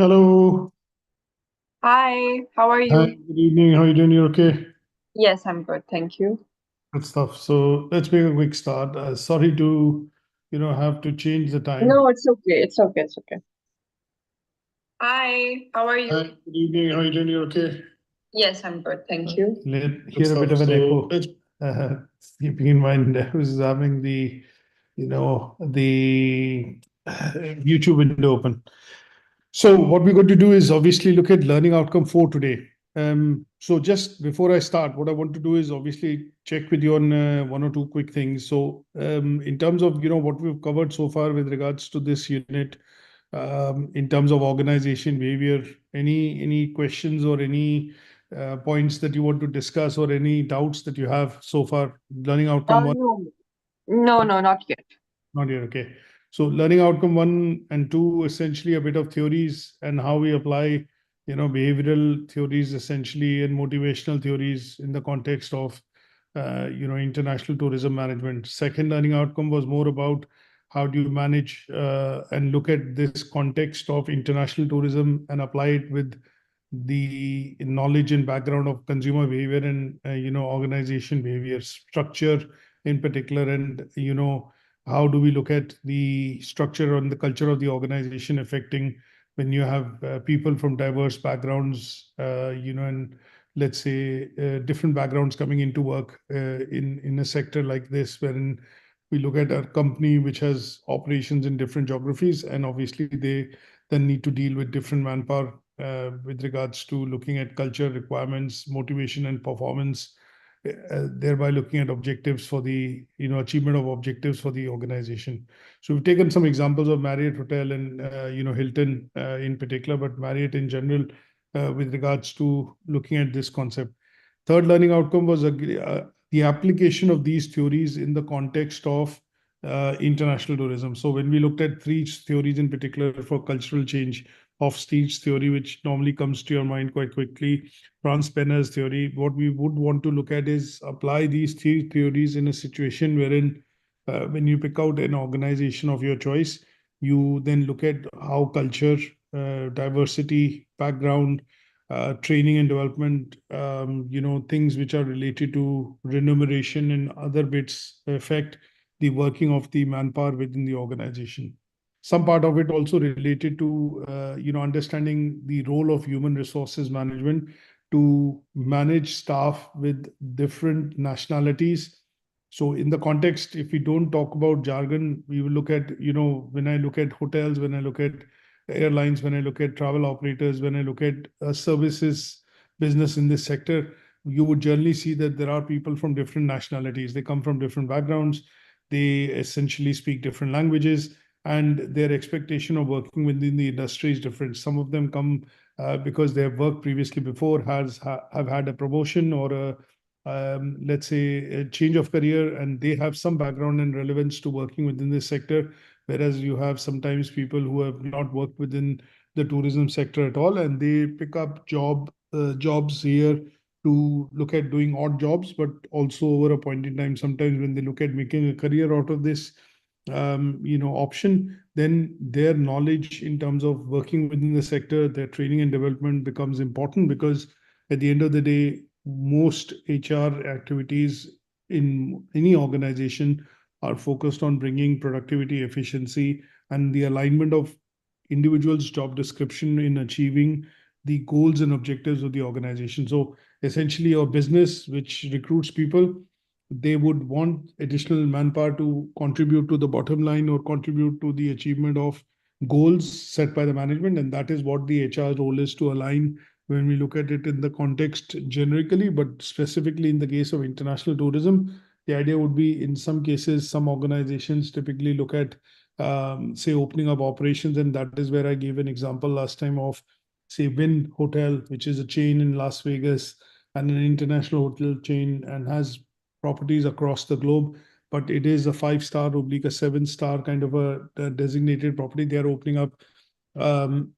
Hello. Hi, how are Hi, you? good evening. How are you doing? You okay? Yes, I'm good, thank you. Good stuff. So let's make a quick start. Sorry to, have to change the time. No, it's okay. It's okay. It's okay. Hi, how are Hi, you? good evening. How are you doing? You okay? Yes, I'm good, thank you. Let Good hear a bit stuff. of an So echo. let's Uh, Keeping in mind I was having the YouTube window open. So what we're going to do is obviously look at learning outcome 4 today. So just before I start, what I want to do is obviously check with you on one or two quick things. So in terms of what we've covered so far with regards to this unit, in terms of organization behavior, any questions or any points that you want to discuss or any doubts that you have so far? Learning outcome one. No, no, not yet. Not yet, okay. So learning outcome 1 and 2, essentially a bit of theories and how we apply, behavioral theories essentially and motivational theories in the context of, international tourism management. Second learning outcome was more about how do you manage and look at this context of international tourism and apply it with the knowledge and background of consumer behavior and, organization behavior structure in particular, and, how do we look at the structure and the culture of the organization affecting when you have people from diverse backgrounds, and let's say different backgrounds coming into work in a sector like this, wherein we look at a company which has operations in different geographies, and obviously they then need to deal with different manpower with regards to looking at culture requirements, motivation, and performance, thereby looking at objectives for the achievement of objectives for the organization. So we've taken some examples of Marriott Hotel and Hilton in particular, but Marriott in general with regards to looking at this concept. Third learning outcome was the application of these theories in the context of international tourism. So when we looked at three theories in particular for cultural change, of Steve's theory, which normally comes to your mind quite quickly, Franz Penner's theory, what we would want to look at is apply these three theories in a situation wherein when you pick out an organization of your choice, you then look at how culture, diversity, background, training and development, things which are related to remuneration and other bits affect the working of the manpower within the organization. Some part of it also related to, understanding the role of human resources management to manage staff with different nationalities. So in the context, if we don't talk about jargon, we will look at, when I look at hotels, when I look at airlines, when I look at travel operators, when I look at services business in this sector, you would generally see that there are people from different nationalities. They come from different backgrounds. They essentially speak different languages, and their expectation of working within the industry is different. Some of them come because they have worked previously before, have had a promotion or let's say a change of career, and they have some background and relevance to working within this sector. Whereas you have sometimes people who have not worked within the tourism sector at all, and they pick up jobs here to look at doing odd jobs, but also over a point in time, sometimes when they look at making a career out of this option, then their knowledge in terms of working within the sector, their training and development becomes important, because at the end of the day, most HR activities in any organization are focused on bringing productivity, efficiency, and the alignment of individual's job description in achieving the goals and objectives of the organization. So essentially, your business, which recruits people, they would want additional manpower to contribute to the bottom line or contribute to the achievement of goals set by the management. And that is what the HR role is, to align when we look at it in the context generically, but specifically in the case of international tourism. The idea would be, in some cases, some organizations typically look at, say, opening up operations. And that is where I gave an example last time of, say, Wynn Hotel, which is a chain in Las Vegas and an international hotel chain and has properties across the globe, but it is a 5-star oblique a 7-star kind of a designated property. They are opening up um,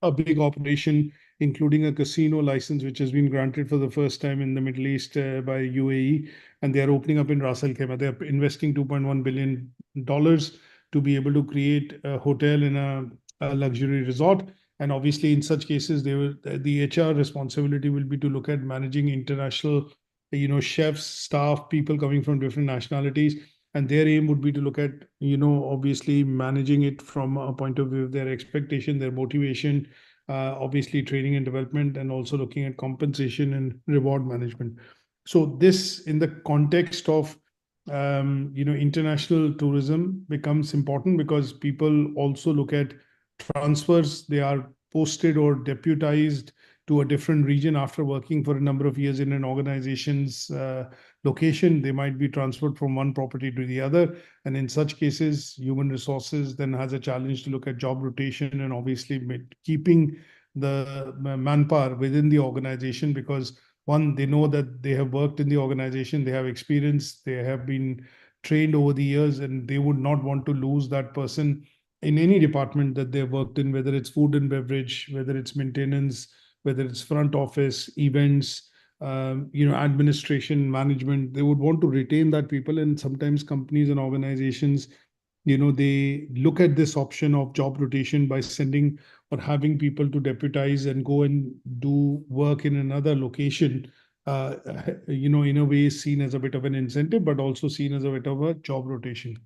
a big operation, including a casino license, which has been granted for the first time in the Middle East by UAE, and they are opening up in Ras Al Khaimah. They are investing $2.1 billion to be able to create a hotel in a luxury resort. And obviously, in such cases, the HR responsibility will be to look at managing international, chefs, staff, people coming from different nationalities. And their aim would be to look at, obviously managing it from a point of view of their expectation, their motivation, obviously training and development, and also looking at compensation and reward management. So this, in the context of international tourism, becomes important because people also look at transfers. They are posted or deputized to a different region after working for a number of years in an organization's location. They might be transferred from one property to the other. And in such cases, human resources then has a challenge to look at job rotation and obviously keeping the manpower within the organization, because one, they know that they have worked in the organization, they have experience, they have been trained over the years, and they would not want to lose that person in any department that they've worked in, whether it's food and beverage, whether it's maintenance, whether it's front office, events, administration, management. They would want to retain that people. And sometimes companies and organizations, they look at this option of job rotation by sending or having people to deputize and go and do work in another location, in a way seen as a bit of an incentive, but also seen as a bit of a job rotation.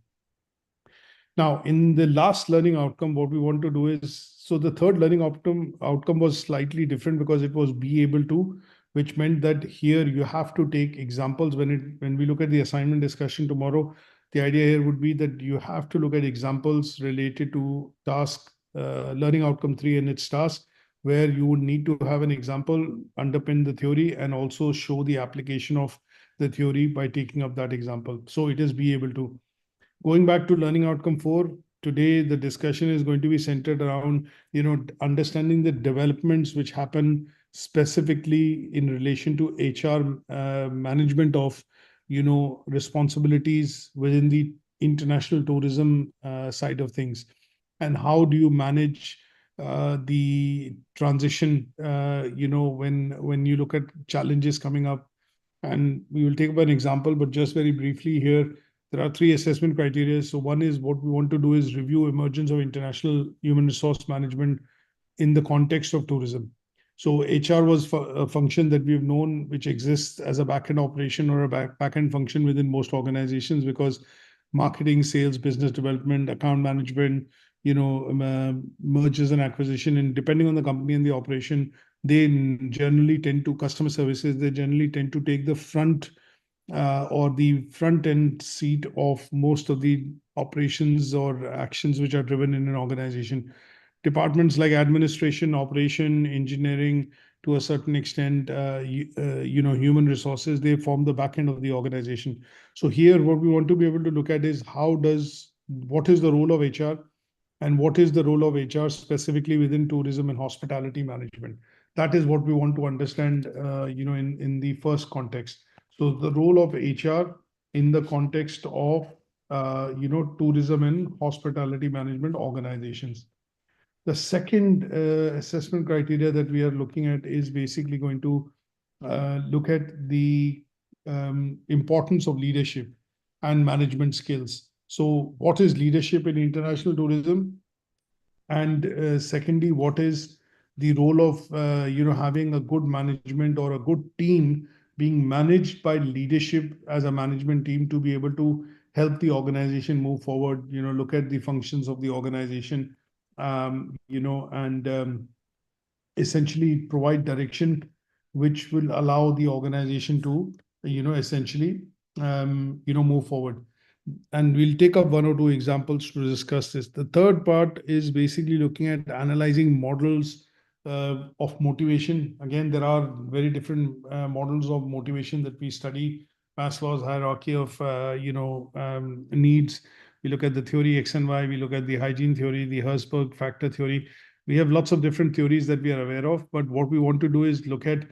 Now, in the last learning outcome, what we want to do is, so the third learning outcome was slightly different because it was be able to, which meant that here you have to take examples. When we look at the assignment discussion tomorrow, the idea here would be that you have to look at examples related to task, learning outcome 3 and its task, where you would need to have an example, underpin the theory, and also show the application of the theory by taking up that example. So it is be able to. Going back to learning outcome 4, today the discussion is going to be centered around, understanding the developments which happen specifically in relation to HR management of, responsibilities within the international tourism side of things. And how do you manage the transition, when you look at challenges coming up. And we will take up an example, but just very briefly here, there are 3 assessment criteria. So one is, what we want to do is review emergence of international human resource management in the context of tourism. So HR was a function that we've known, which exists as a backend operation or a backend function within most organizations, because marketing, sales, business development, account management, mergers and acquisition, and depending on the company and the operation, they generally tend to customer services. They generally tend to take the front or the front end seat of most of the operations or actions which are driven in an organization. Departments like administration, operation, engineering, to a certain extent, human resources, they form the back end of the organization. So here, what we want to be able to look at is what is the role of HR, and what is the role of HR specifically within tourism and hospitality management. That is what we want to understand, in the first context. So the role of HR in the context of, tourism and hospitality management organizations. The second assessment criteria that we are looking at is basically going to look at the importance of leadership and management skills. So what is leadership in international tourism? And secondly, what is the role of, having a good management or a good team being managed by leadership as a management team to be able to help the organization move forward, look at the functions of the organization, and essentially provide direction, which will allow the organization to, essentially, move forward. And we'll take up 1 or 2 examples to discuss this. The third part is basically looking at analyzing models of motivation. Again, there are very different models of motivation that we study. Maslow's hierarchy of, needs. We look at the theory X and Y. We look at the hygiene theory, the Herzberg factor theory. We have lots of different theories that we are aware of, but what we want to do is look at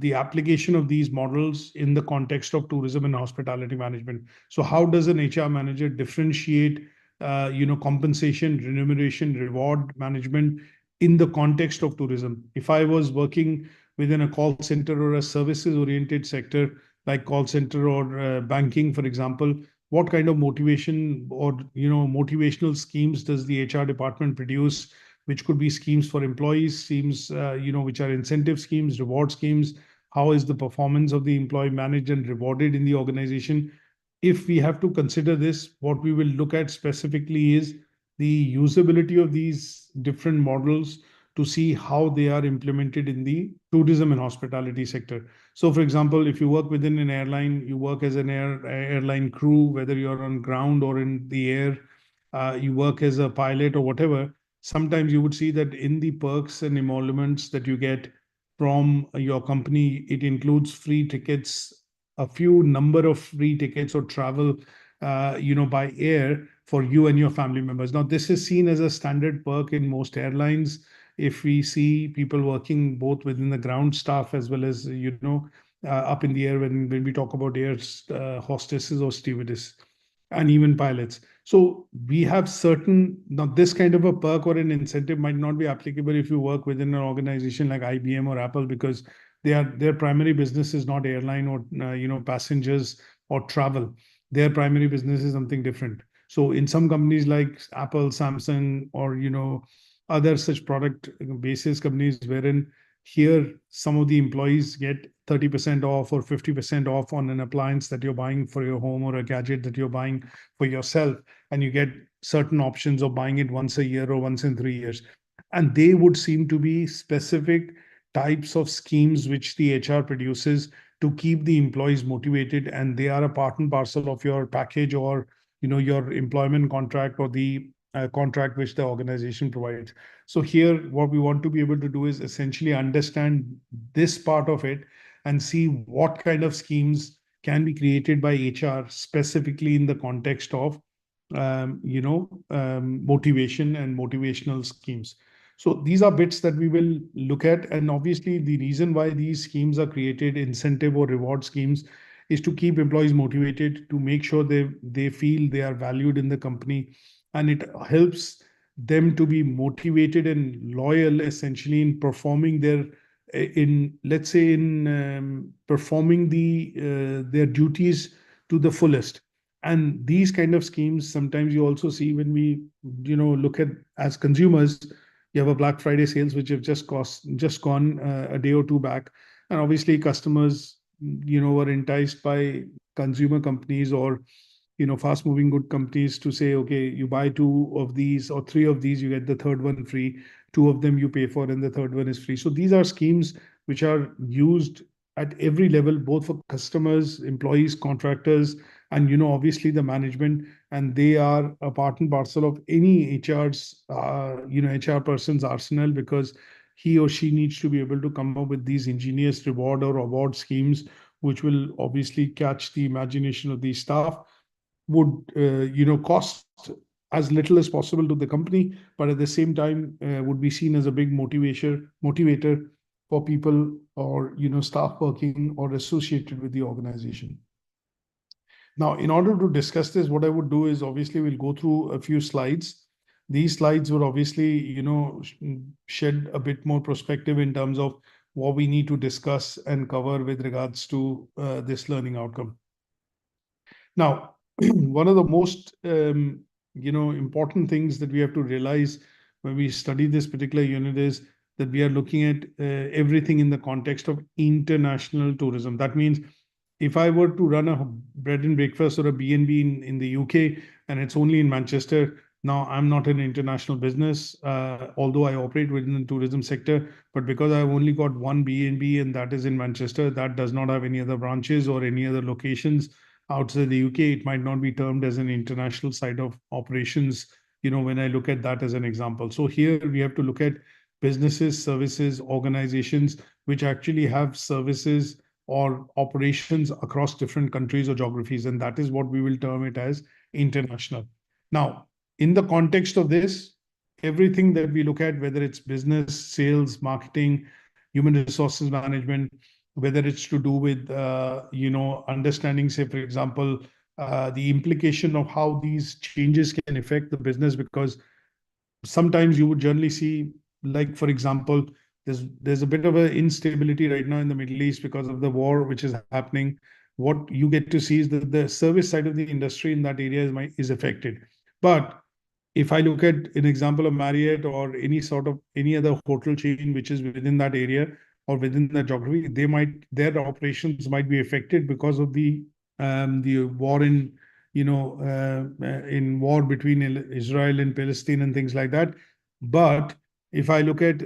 the application of these models in the context of tourism and hospitality management. So how does an HR manager differentiate, compensation, remuneration, reward management in the context of tourism? If I was working within a call center or a services-oriented sector, like call center or banking, for example, what kind of motivation or, motivational schemes does the HR department produce which could be schemes for employees, schemes, which are incentive schemes, reward schemes. How is the performance of the employee managed and rewarded in the organization? If we have to consider this, what we will look at specifically is the usability of these different models to see how they are implemented in the tourism and hospitality sector. So, for example, if you work within an airline, you work as an airline crew, whether you're on ground or in the air, you work as a pilot or whatever. Sometimes you would see that in the perks and emoluments that you get from your company, it includes free tickets, a few number of free tickets or travel, by air for you and your family members. Now, this is seen as a standard perk in most airlines. If we see people working both within the ground staff as well as, up in the air, when we talk about air hostesses or stewardess and even pilots. So we have certain, now this kind of a perk or an incentive might not be applicable if you work within an organization like IBM or Apple, because their primary business is not airline or passengers or travel. Their primary business is something different. So in some companies like Apple, Samsung, or other such product basis companies, wherein here some of the employees get 30% off or 50% off on an appliance that you're buying for your home or a gadget that you're buying for yourself, and you get certain options of buying it once a year or once in 3 years. And they would seem to be specific types of schemes which the HR produces to keep the employees motivated, and they are a part and parcel of your package or your employment contract or the contract which the organization provides. So here, what we want to be able to do is essentially understand this part of it and see what kind of schemes can be created by HR specifically in the context of motivation and motivational schemes. So these are bits that we will look at. And obviously, the reason why these schemes are created, incentive or reward schemes, is to keep employees motivated, to make sure they feel they are valued in the company. And it helps them to be motivated and loyal, essentially, in performing performing their duties to the fullest. And these kind of schemes, sometimes you also see when we, look at as consumers, you have a Black Friday sales, which have just gone a day or two back. And obviously customers, were enticed by consumer companies or, fast moving good companies to say, okay, you buy 2 of these or 3 of these, you get the third one free. 2 of them you pay for and the third one is free. So these are schemes which are used at every level, both for customers, employees, contractors, and obviously the management. And they are a part and parcel of any HR's HR person's arsenal, because he or she needs to be able to come up with these ingenious reward or award schemes, which will obviously catch the imagination of the staff, would cost as little as possible to the company, but at the same time would be seen as a big motivator for people or staff working or associated with the organization. Now, in order to discuss this, what I would do is, obviously we'll go through a few slides. These slides would obviously shed a bit more perspective in terms of what we need to discuss and cover with regards to this learning outcome. Now, one of the most important things that we have to realize when we study this particular unit is that we are looking at everything in the context of international tourism. That means if I were to run a bread and breakfast or a B&B in the UK and it's only in Manchester, now I'm not an international business, although I operate within the tourism sector, but because I've only got one B&B and that is in Manchester, that does not have any other branches or any other locations outside the UK, it might not be termed as an international side of operations, when I look at that as an example. So here we have to look at businesses, services, organizations, which actually have services or operations across different countries or geographies. And that is what we will term it as international. Now, in the context of this, everything that we look at, whether it's business, sales, marketing, human resources management, whether it's to do with, understanding, say, for example, the implication of how these changes can affect the business, because sometimes you would generally see, like, for example, there's a bit of an instability right now in the Middle East because of the war which is happening. What you get to see is that the service side of the industry in that area is affected. But if I look at an example of Marriott or any other hotel chain which is within that area or within that geography, their operations might be affected because of the war in war between Israel and Palestine and things like that. But if I look at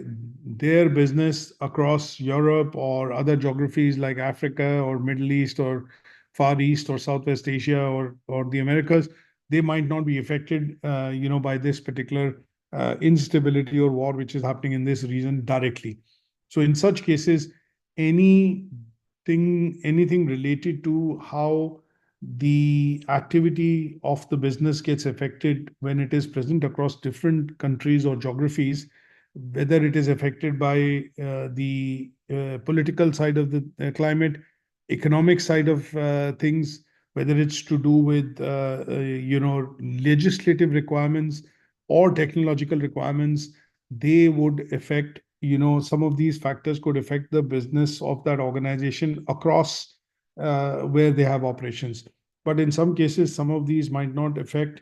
their business across Europe or other geographies like Africa or Middle East or Far East or Southwest Asia or the Americas, they might not be affected, by this particular instability or war which is happening in this region directly. So in such cases, anything related to how the activity of the business gets affected when it is present across different countries or geographies, whether it is affected by the political side of the climate, economic side of things, whether it's to do with legislative requirements or technological requirements, they would affect, some of these factors could affect the business of that organization across where they have operations. But in some cases, some of these might not affect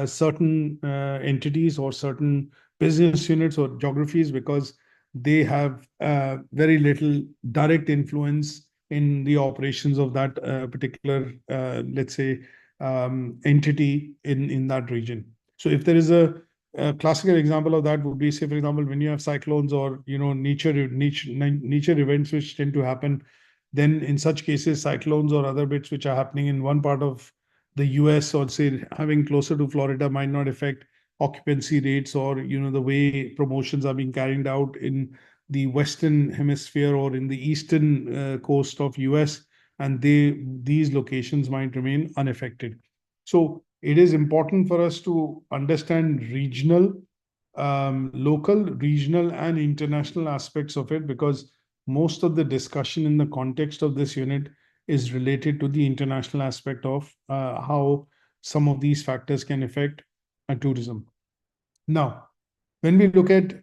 certain entities or certain business units or geographies because they have very little direct influence in the operations of that particular, let's say, entity in that region. So if there is a classical example of that would be, say, for example, when you have cyclones or nature events which tend to happen, then in such cases, cyclones or other bits which are happening in one part of the US or say having closer to Florida might not affect occupancy rates or the way promotions are being carried out in the Western hemisphere or in the eastern coast of US, and these locations might remain unaffected. So it is important for us to understand local, regional, and international aspects of it, because most of the discussion in the context of this unit is related to the international aspect of how some of these factors can affect tourism. Now, when we look at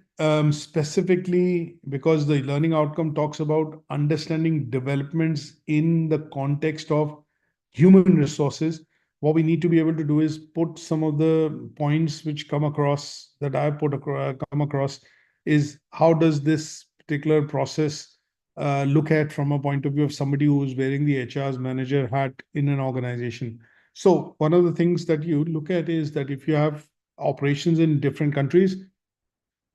specifically, because the learning outcome talks about understanding developments in the context of human resources, what we need to be able to do is put some of the points which come across that I've come across is how does this particular process look at from a point of view of somebody who is wearing the HR's manager hat in an organization. So one of the things that you look at is that if you have operations in different countries,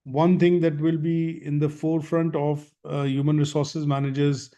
one thing that will be in the forefront of human resources managers'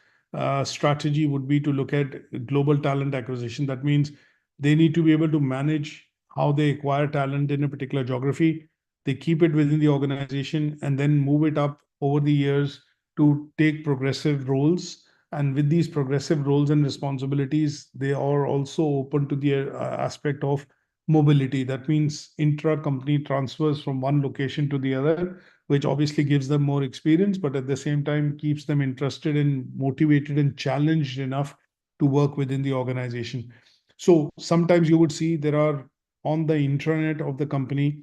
strategy would be to look at global talent acquisition. That means they need to be able to manage how they acquire talent in a particular geography. They keep it within the organization and then move it up over the years to take progressive roles. And with these progressive roles and responsibilities, they are also open to the aspect of mobility. That means intra-company transfers from one location to the other, which obviously gives them more experience, but at the same time keeps them interested and motivated and challenged enough to work within the organization. So sometimes you would see there are on the intranet of the company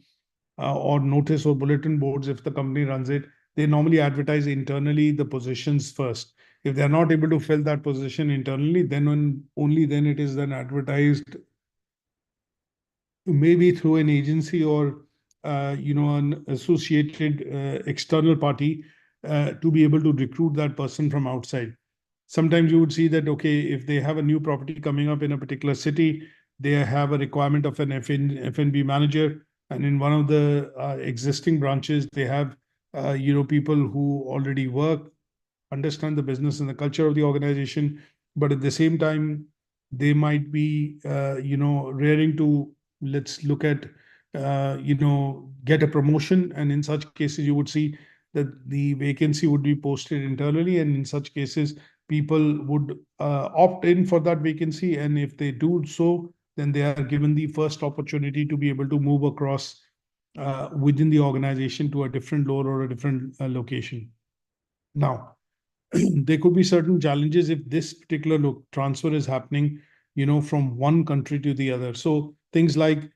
or notice or bulletin boards, if the company runs it, they normally advertise internally the positions first. If they're not able to fill that position internally, then only then it is then advertised, maybe through an agency or an associated external party to be able to recruit that person from outside. Sometimes you would see that, okay, if they have a new property coming up in a particular city, they have a requirement of an F&B manager, and in one of the existing branches, they have people who already work, understand the business and the culture of the organization, but at the same time, they might be raring to, let's look at get a promotion, and in such cases you would see that the vacancy would be posted internally, and in such cases people would opt in for that vacancy, and if they do so, then they are given the first opportunity to be able to move across within the organization to a different role or a different location. Now, there could be certain challenges if this particular transfer is happening, from one country to the other. So things like,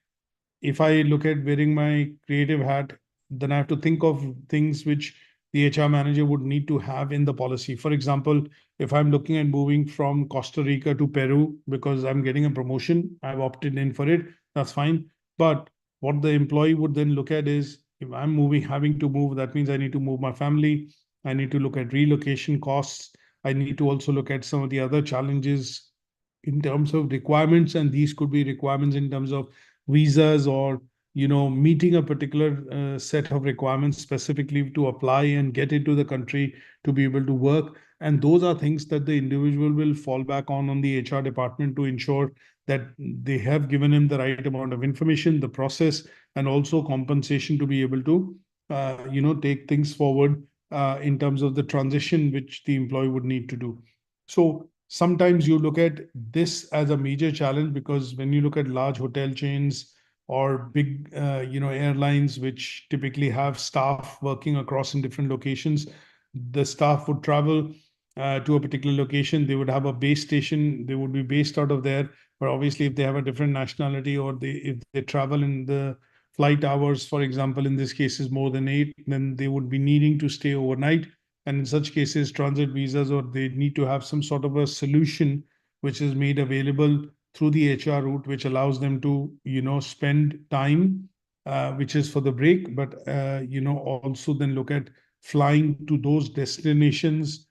if I look at wearing my creative hat, then I have to think of things which the HR manager would need to have in the policy. For example, if I'm looking at moving from Costa Rica to Peru because I'm getting a promotion, I've opted in for it, that's fine. But what the employee would then look at is, if I'm having to move, that means I need to move my family. I need to look at relocation costs. I need to also look at some of the other challenges in terms of requirements, and these could be requirements in terms of visas, or meeting a particular set of requirements specifically to apply and get into the country to be able to work. And those are things that the individual will fall back on the HR department to ensure that they have given him the right amount of information, the process, and also compensation to be able to take things forward in terms of the transition which the employee would need to do. So sometimes you look at this as a major challenge, because when you look at large hotel chains or big airlines which typically have staff working across in different locations, the staff would travel to a particular location. They would have a base station. They would be based out of there. But obviously, if they have a different nationality, or if they travel in the flight hours, for example, in this case is more than 8, then they would be needing to stay overnight. And in such cases, transit visas, or they need to have some sort of a solution which is made available through the HR route, which allows them to, spend time, which is for the break, but, also then look at flying to those destinations,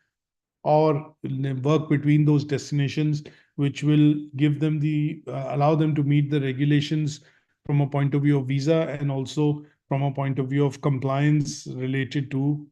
or work between those destinations, which will give them allow them to meet the regulations from a point of view of visa, and also from a point of view of compliance related to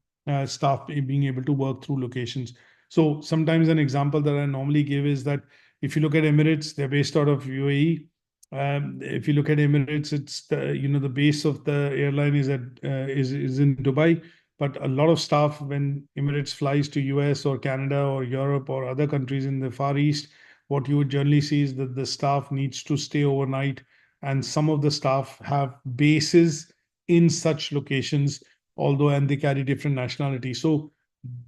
staff being able to work through locations. So sometimes an example that I normally give is that if you look at Emirates, they're based out of UAE. If you look at Emirates, it's the base of the airline is in Dubai. But a lot of staff, when Emirates flies to US or Canada or Europe or other countries in the Far East, what you would generally see is that the staff needs to stay overnight. And some of the staff have bases in such locations, and they carry different nationalities. So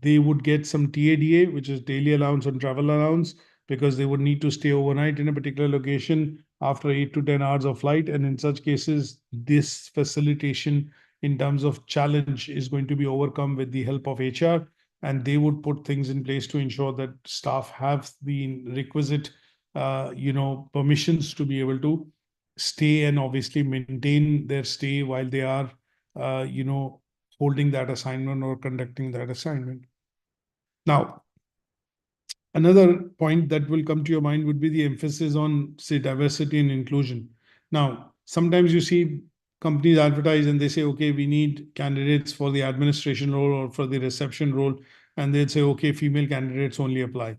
they would get some TADA, which is daily allowance and travel allowance, because they would need to stay overnight in a particular location after 8 to 10 hours of flight. And in such cases, this facilitation in terms of challenge is going to be overcome with the help of HR, and they would put things in place to ensure that staff have the requisite, permissions to be able to stay and obviously maintain their stay while they are, holding that assignment or conducting that assignment. Now, another point that will come to your mind would be the emphasis on, say, diversity and inclusion. Now, sometimes you see companies advertise and they say, okay, we need candidates for the administration role or for the reception role. And they'd say, okay, female candidates only apply.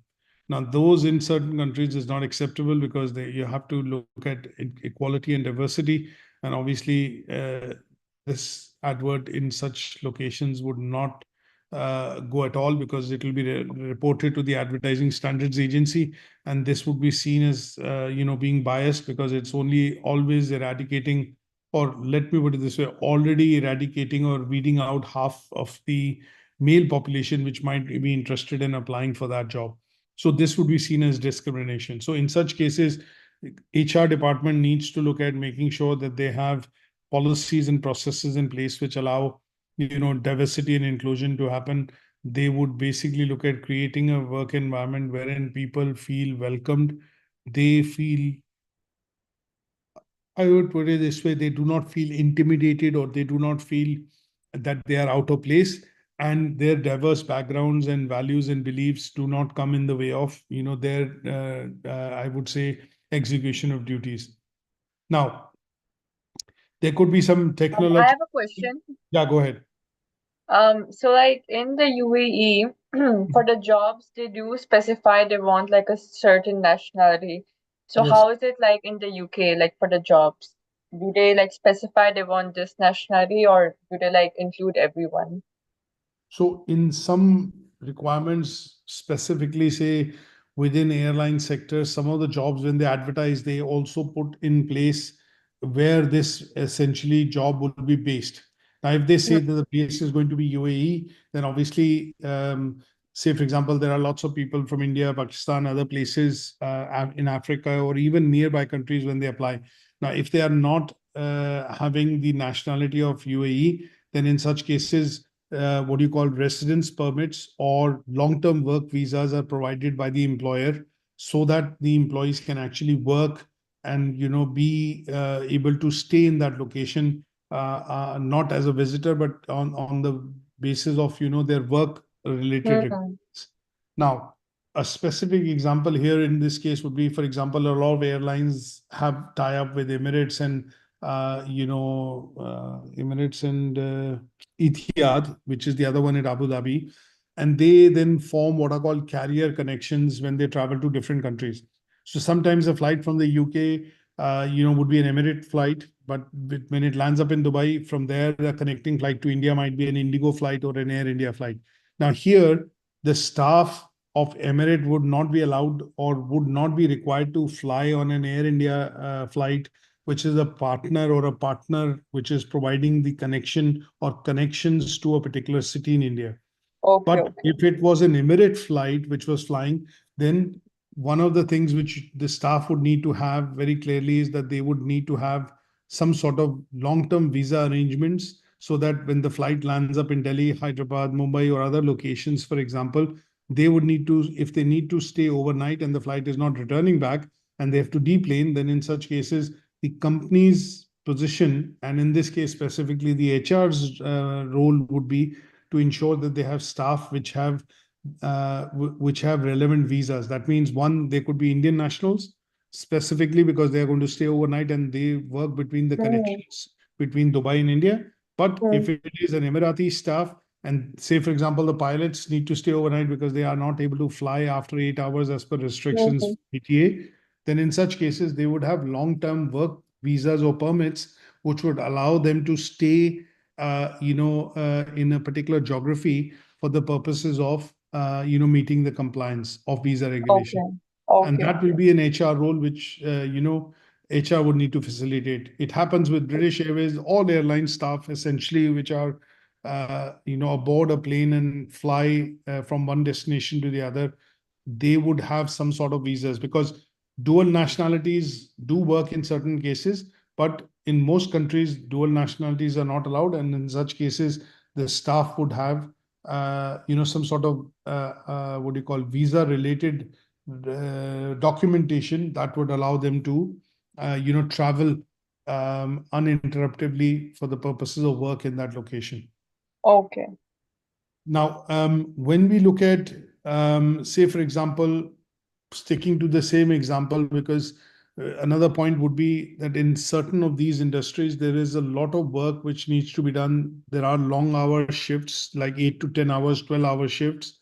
Now, those in certain countries is not acceptable, because you have to look at equality and diversity. And obviously, this advert in such locations would not go at all, because it will be reported to the Advertising Standards Agency, and this would be seen as being biased, because it's only always eradicating, or let me put it this way, already eradicating or weeding out half of the male population which might be interested in applying for that job. So this would be seen as discrimination. So in such cases, HR department needs to look at making sure that they have policies and processes in place which allow diversity and inclusion to happen. They would basically look at creating a work environment wherein people feel welcomed. They feel, I would put it this way, they do not feel intimidated, or they do not feel that they are out of place, and their diverse backgrounds and values and beliefs do not come in the way of, their, I would say, execution of duties. Now, there could be some technology. I have a question. Yeah, go ahead. So like in the UAE, for the jobs, they do specify they want like a certain nationality. So Yes. how is it like in the UK, like for the jobs? Do they like specify they want this nationality, or do they like include everyone? So in some requirements, specifically say within airline sector, some of the jobs when they advertise, they also put in place where this essentially job would be based. Now, if they say that the base is going to be UAE, then obviously, say for example, there are lots of people from India, Pakistan, other places in Africa, or even nearby countries when they apply. Now, if they are not having the nationality of UAE, then in such cases, what you call residence permits or long-term work visas are provided by the employer, so that the employees can actually work and be able to stay in that location, not as a visitor, but on the basis of their work related requirements. Now, a specific example here in this case would be, for example, a lot of airlines have tie-up with Emirates and Etihad, which is the other one at Abu Dhabi, and they then form what are called carrier connections when they travel to different countries. So sometimes a flight from the UK, would be an Emirate flight, but when it lands up in Dubai, from there, the connecting flight to India might be an Indigo flight or an Air India flight. Now here, the staff of Emirate would not be allowed or would not be required to fly on an Air India flight, which is a partner which is providing the connection or connections to a particular city in India. But if it was an Emirate flight which was flying, then one of the things which the staff would need to have very clearly is that they would need to have some sort of long-term visa arrangements, so that when the flight lands up in Delhi, Hyderabad, Mumbai, or other locations, for example, they would need to, if they need to stay overnight and the flight is not returning back and they have to deplane, then in such cases, the company's position, and in this case specifically the HR's role, would be to ensure that they have staff which have relevant visas. That means, one, they could be Indian nationals, specifically because they are going to stay overnight and they work between the connections between Dubai and India. But if it is an Emirati staff, and say, for example, the pilots need to stay overnight because they are not able to fly after 8 hours as per restrictions ETA, then in such cases, they would have long-term work visas or permits, which would allow them to stay, in a particular geography for the purposes of, meeting the compliance of visa regulation. And that will be an HR role, which, HR would need to facilitate. It happens with British Airways, all airline staff, essentially, which are, aboard a plane and fly from one destination to the other. They would have some sort of visas, because dual nationalities do work in certain cases, but in most countries, dual nationalities are not allowed. And in such cases, the staff would have, some sort of, what do you call, visa related documentation that would allow them to, travel uninterruptedly for the purposes of work in that location. Now, when we look at, say, for example, sticking to the same example, because another point would be that in certain of these industries, there is a lot of work which needs to be done. There are long hour shifts, like 8 to 10 hours, 12-hour shifts,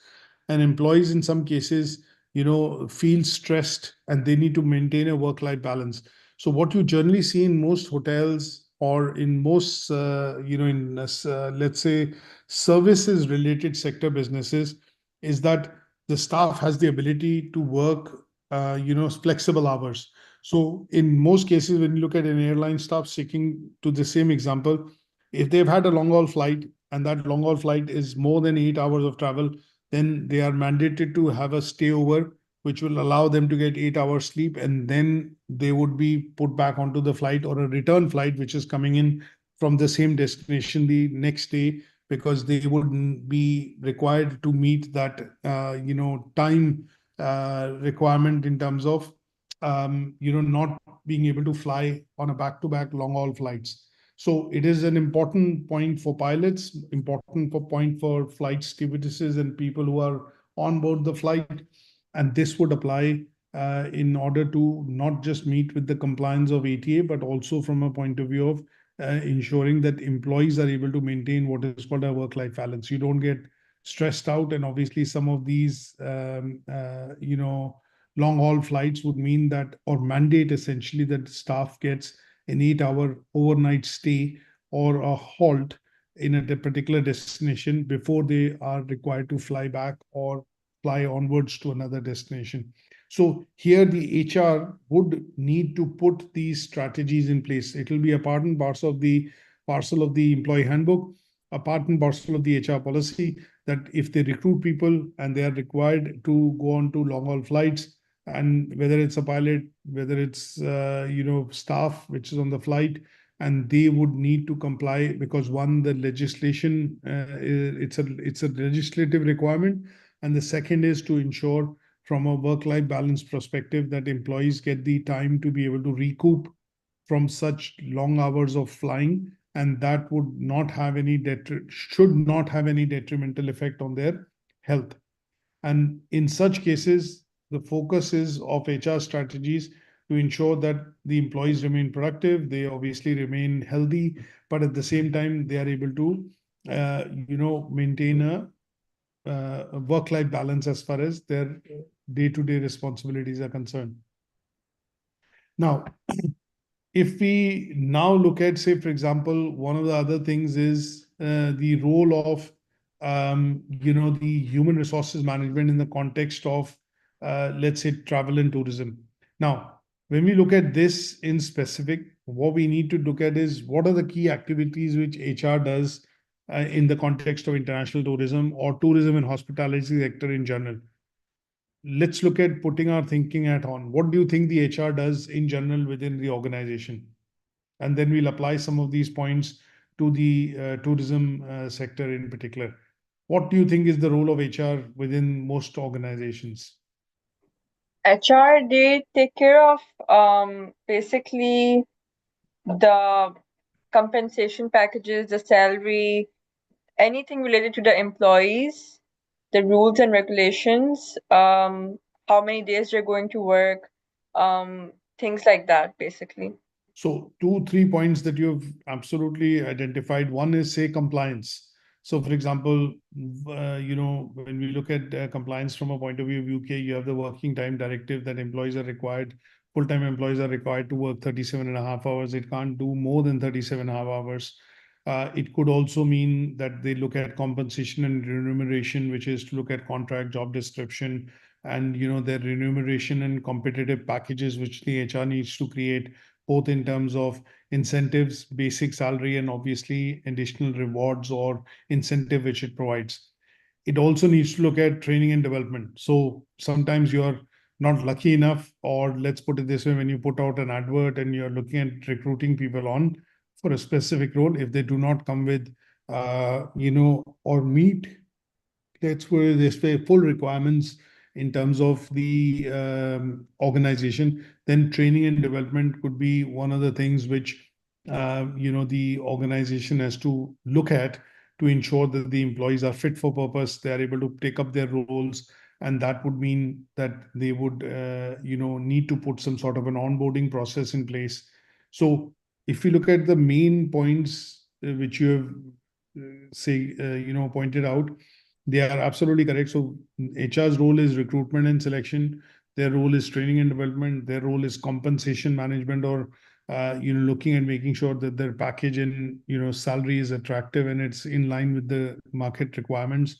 and employees in some cases, feel stressed and they need to maintain a work-life balance. So what you generally see in most hotels or in most, let's say, services related sector businesses, is that the staff has the ability to work, flexible hours. So in most cases, when you look at an airline staff, sticking to the same example, if they've had a long haul flight and that long haul flight is more than 8 hours of travel, then they are mandated to have a stayover, which will allow them to get 8 hours sleep, and then they would be put back onto the flight or a return flight, which is coming in from the same destination the next day, because they wouldn't be required to meet that, time requirement in terms of, not being able to fly on a back-to-back long-haul flights. So it is an important point for pilots, important point for flight stewardesses and people who are on board the flight. And this would apply in order to not just meet with the compliance of ATHE, but also from a point of view of ensuring that employees are able to maintain what is called a work-life balance. You don't get stressed out. And obviously some of these, long-haul flights would mean that, or mandate essentially, that staff gets an 8-hour overnight stay or a halt in a particular destination before they are required to fly back or fly onwards to another destination. So here the HR would need to put these strategies in place. It will be a part and parcel of the employee handbook, a part and parcel of the HR policy, that if they recruit people and they are required to go on to long-haul flights, and whether it's a pilot, whether it's staff which is on the flight, and they would need to comply, because one, the legislation, it's a legislative requirement, and the second is to ensure from a work-life balance perspective, that employees get the time to be able to recoup from such long hours of flying, and that would not have any should not have any detrimental effect on their health. And in such cases, the focus is of HR strategies to ensure that the employees remain productive, they obviously remain healthy, but at the same time, they are able to, maintain a work-life balance as far as their day-to-day responsibilities are concerned. Now, if we now look at, say, for example, one of the other things is the role of, the human resources management in the context of, let's say, travel and tourism. Now, when we look at this in specific, what we need to look at is what are the key activities which HR does in the context of international tourism or tourism and hospitality sector in general. Let's look at putting our thinking hat on. What do you think the HR does in general within the organization? And then we'll apply some of these points to the tourism sector in particular. What do you think is the role of HR within most organizations? HR, they take care of basically the compensation packages, the salary, anything related to the employees, the rules and regulations, how many days they're going to work, things like that, basically. So 2-3 points that you have absolutely identified. One is, say, compliance. So, for example, when we look at compliance from a point of view of UK, you have the working time directive that employees are required, full-time employees are required to work 37.5 hours. It can't do more than 37.5 hours. It could also mean that they look at compensation and remuneration, which is to look at contract, job description, and their remuneration and competitive packages, which the HR needs to create, both in terms of incentives, basic salary, and obviously additional rewards or incentive which it provides. It also needs to look at training and development. So sometimes you're not lucky enough, or let's put it this way, when you put out an advert and you're looking at recruiting people on for a specific role, if they do not come with, or meet, let's put it this way, full requirements in terms of the organization, then training and development could be one of the things which the organization has to look at to ensure that the employees are fit for purpose, they are able to take up their roles, and that would mean that they would need to put some sort of an onboarding process in place. So if you look at the main points which you have pointed out, they are absolutely correct. So HR's role is recruitment and selection. Their role is training and development. Their role is compensation management, or looking and making sure that their package and salary is attractive and it's in line with the market requirements.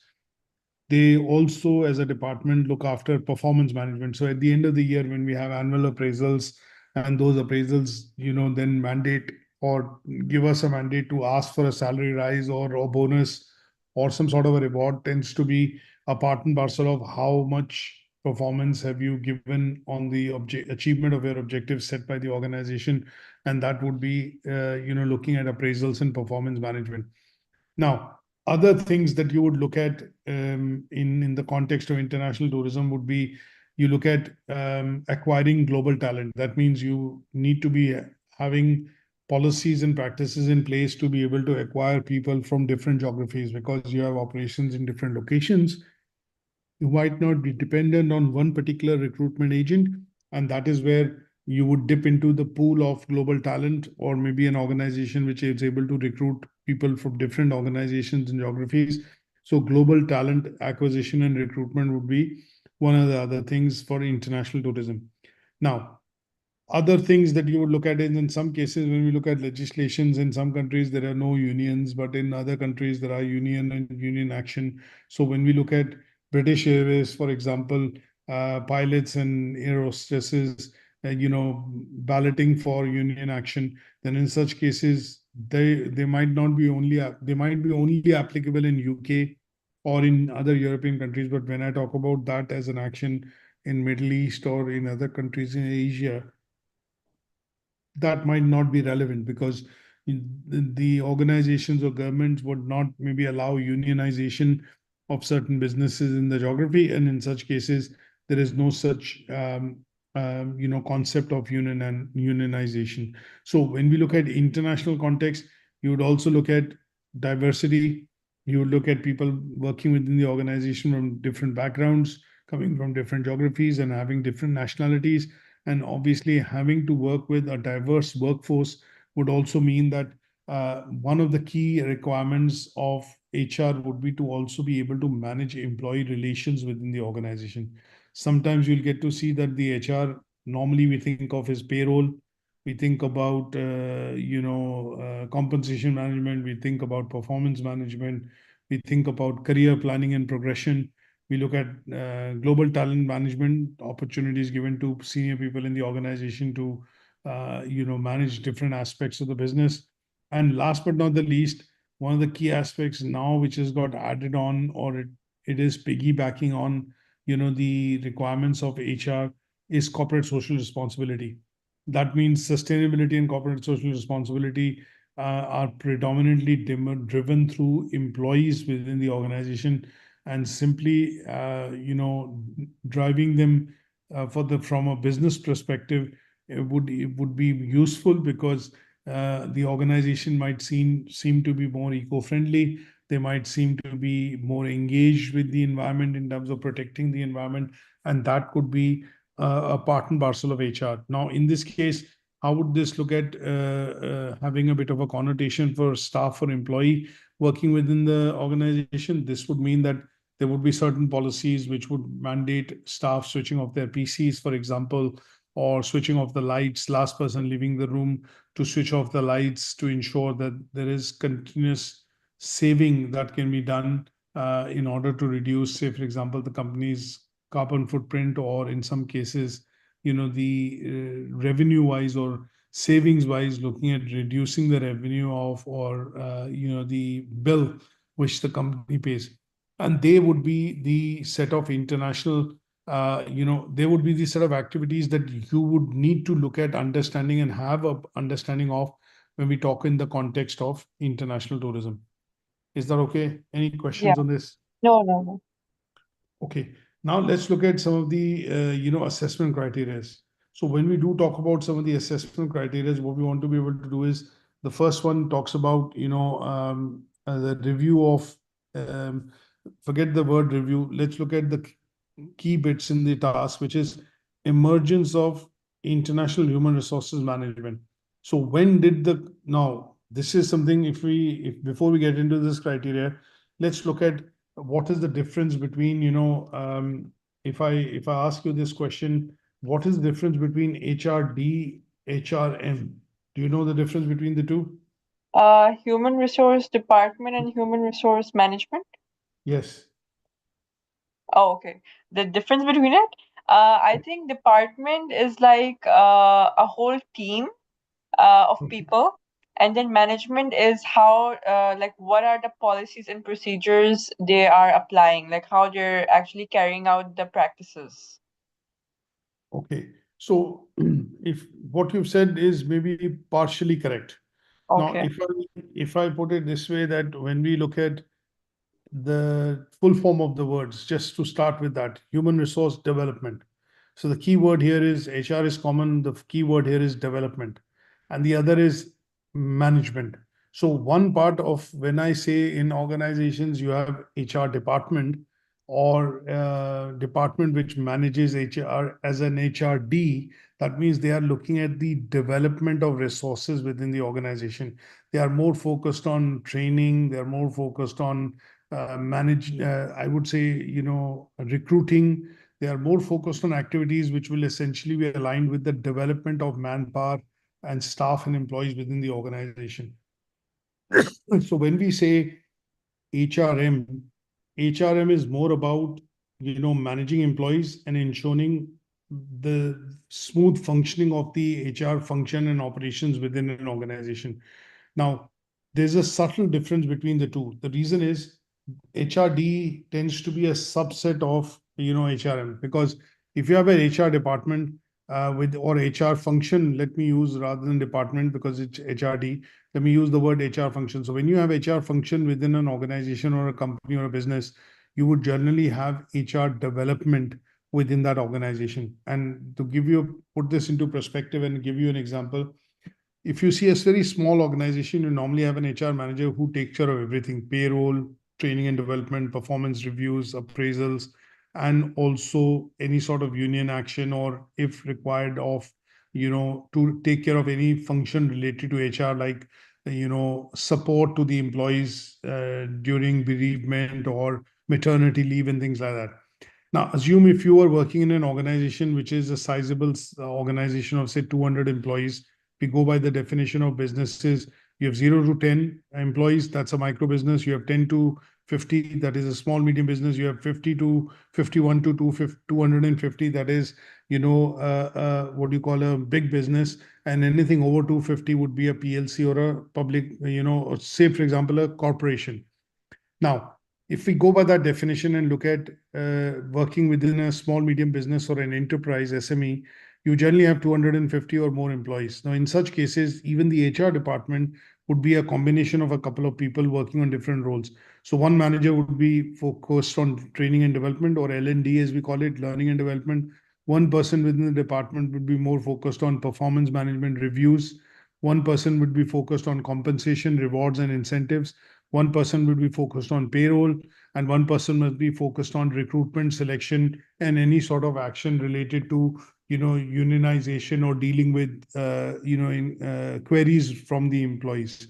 They also, as a department, look after performance management. So at the end of the year, when we have annual appraisals, and those appraisals, then mandate or give us a mandate to ask for a salary rise or a bonus or some sort of a reward, tends to be a part and parcel of how much performance have you given on the achievement of your objectives set by the organization. And that would be, looking at appraisals and performance management. Now, other things that you would look at in the context of international tourism would be, you look at acquiring global talent. That means you need to be having policies and practices in place to be able to acquire people from different geographies, because you have operations in different locations. You might not be dependent on one particular recruitment agent, and that is where you would dip into the pool of global talent, or maybe an organization which is able to recruit people from different organizations and geographies. So global talent acquisition and recruitment would be one of the other things for international tourism. Now, other things that you would look at is, in some cases, when we look at legislations, in some countries there are no unions, but in other countries there are union and union action. So when we look at British Airways, for example, pilots and air hostesses, balloting for union action, then in such cases they might not be only they might be only applicable in UK or in other European countries. But when I talk about that as an action in Middle East or in other countries in Asia, that might not be relevant, because the organizations or governments would not maybe allow unionization of certain businesses in the geography. And in such cases, there is no such concept of union and unionization. So when we look at international context, you would also look at diversity. You would look at people working within the organization from different backgrounds, coming from different geographies and having different nationalities. And obviously, having to work with a diverse workforce would also mean that one of the key requirements of HR would be to also be able to manage employee relations within the organization. Sometimes you'll get to see that the HR, normally we think of as payroll, we think about compensation management, we think about performance management, we think about career planning and progression. We look at global talent management opportunities given to senior people in the organization to manage different aspects of the business. And last but not the least, one of the key aspects now which has got added on, or it is piggybacking on the requirements of HR, is corporate social responsibility. That means sustainability and corporate social responsibility are predominantly driven through employees within the organization, and simply driving them from a business perspective, it would be useful, because the organization might seem to be more eco-friendly. They might seem to be more engaged with the environment in terms of protecting the environment, and that could be a part and parcel of HR. Now, in this case, how would this look at having a bit of a connotation for staff or employee working within the organization? This would mean that there would be certain policies which would mandate staff switching off their PCs, for example, or switching off the lights, last person leaving the room to switch off the lights, to ensure that there is continuous saving that can be done in order to reduce, say, for example, the company's carbon footprint, or in some cases, the revenue wise or savings wise, looking at reducing the revenue of, or the bill which the company pays. And they would be the set of international they would be the set of activities that you would need to look at understanding and have a understanding of when we talk in the context of international tourism. Is that okay? Any questions on this? No. Okay. Now let's look at some of the assessment criteria. So when we do talk about some of the assessment criteria, what we want to be able to do is, the first one talks about the review of forget the word review. Let's look at the key bits in the task, which is emergence of international human resources management. So when did now this is something, if before we get into this criteria, let's look at what is the difference between, if I ask you this question, what is the difference between HRD, HRM? Do you know the difference between the two? Human resource department and human resource management. Yes. Oh, okay. The difference between it, I think department is like a whole team of people, and then management is how like what are the policies and procedures they are applying, like how they're actually carrying out the practices. Okay. So if what you've said is maybe partially correct. Now, Okay. if I put it this way, that when we look at the full form of the words, just to start with that, human resource development. So the key word here is HR is common. The key word here is development, and the other is management. So one part of, when I say in organizations you have HR department, or department which manages HR as an HRD, that means they are looking at the development of resources within the organization. They are more focused on training. They are more focused on I would say, recruiting. They are more focused on activities which will essentially be aligned with the development of manpower and staff and employees within the organization. So when we say HRM, HRM is more about, managing employees and ensuring the smooth functioning of the HR function and operations within an organization. Now, there's a subtle difference between the two. The reason is HRD tends to be a subset of, HRM, because if you have an HR department or HR function, let me use, rather than department because it's HRD, let me use the word HR function. So when you have HR function within an organization or a company or a business, you would generally have HR development within that organization. And to put this into perspective and give you an example, if you see a very small organization, you normally have an HR manager who takes care of everything: payroll, training and development, performance reviews, appraisals, and also any sort of union action, or if required of, to take care of any function related to HR, like, support to the employees during bereavement or maternity leave and things like that. Now, assume if you are working in an organization which is a sizable organization of, say, 200 employees. We go by the definition of businesses. You have 0 to 10 employees, that's a micro business. You have 10 to 50, that is a small medium business. You have 50 to 51 to 250, that is, what do you call a big business. And anything over 250 would be a PLC or a public, or say, for example, a corporation. Now, if we go by that definition and look at working within a small, medium business or an enterprise SME, you generally have 250 or more employees. Now, in such cases, even the HR department would be a combination of a couple of people working on different roles. So one manager would be focused on training and development, or L&D as we call it, learning and development. One person within the department would be more focused on performance management reviews. One person would be focused on compensation, rewards, and incentives. One person would be focused on payroll, and one person must be focused on recruitment, selection, and any sort of action related to, unionization or dealing with, queries from the employees.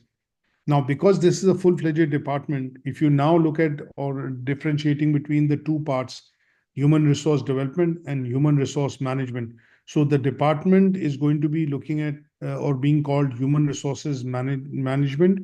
Now, because this is a full-fledged department, if you now look at or differentiating between the two parts, human resource development and human resource management. So the department is going to be looking at or being called human resources management.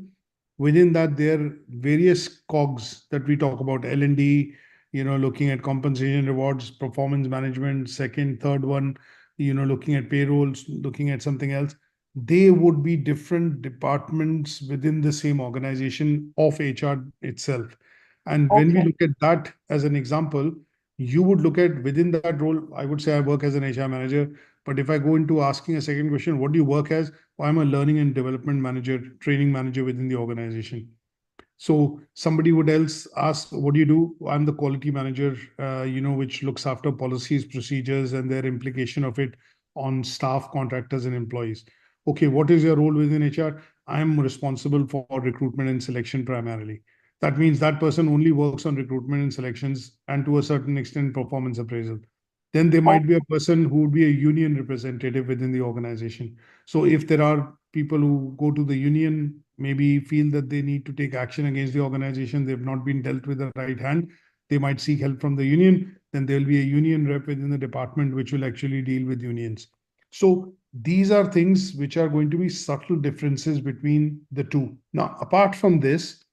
Within that, there are various cogs that we talk about: L&D, looking at compensation, rewards, performance management, second, third one, looking at payrolls, looking at something else. They would be different departments within the same organization of HR itself. And when we look at that as an example, you would look at within that role, I would say I work as an HR manager. But if I go into asking a second question, what do you work as? Well, I'm a learning and development manager, training manager within the organization. So somebody would else ask, what do you do? I'm the quality manager, which looks after policies, procedures, and their implication of it on staff, contractors, and employees. Okay, what is your role within HR? I'm responsible for recruitment and selection primarily. That means that person only works on recruitment and selections, and to a certain extent, performance appraisal. Then there might be a person who would be a union representative within the organization. So if there are people who go to the union, maybe feel that they need to take action against the organization, they've not been dealt with the right hand, they might seek help from the union. Then there'll be a union rep within the department which will actually deal with unions. So these are things which are going to be subtle differences between the two. Now, apart from this,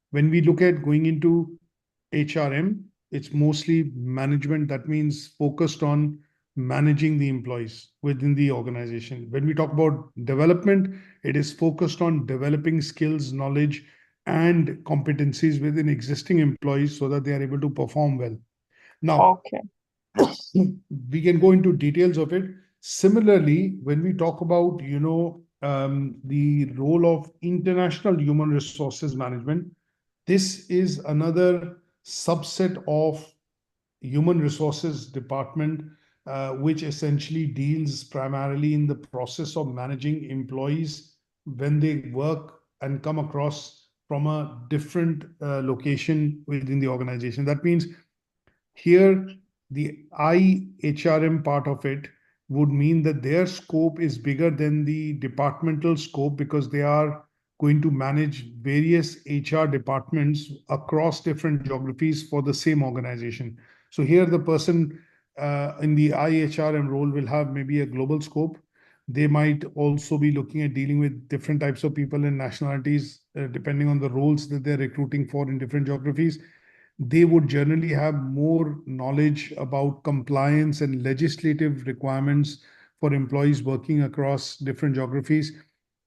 when we look at going into HRM, it's mostly management. That means focused on managing the employees within the organization. When we talk about development, it is focused on developing skills, knowledge, and competencies within existing employees so that they are able to perform well. Now, we can go into details of it. Similarly, when we talk about, the role of international human resources management, this is another subset of human resources department, which essentially deals primarily in the process of managing employees when they work and come across from a different location within the organization. That means here, the IHRM part of it would mean that their scope is bigger than the departmental scope, because they are going to manage various HR departments across different geographies for the same organization. So here the person in the IHRM role will have maybe a global scope. They might also be looking at dealing with different types of people and nationalities, depending on the roles that they're recruiting for in different geographies. They would generally have more knowledge about compliance and legislative requirements for employees working across different geographies.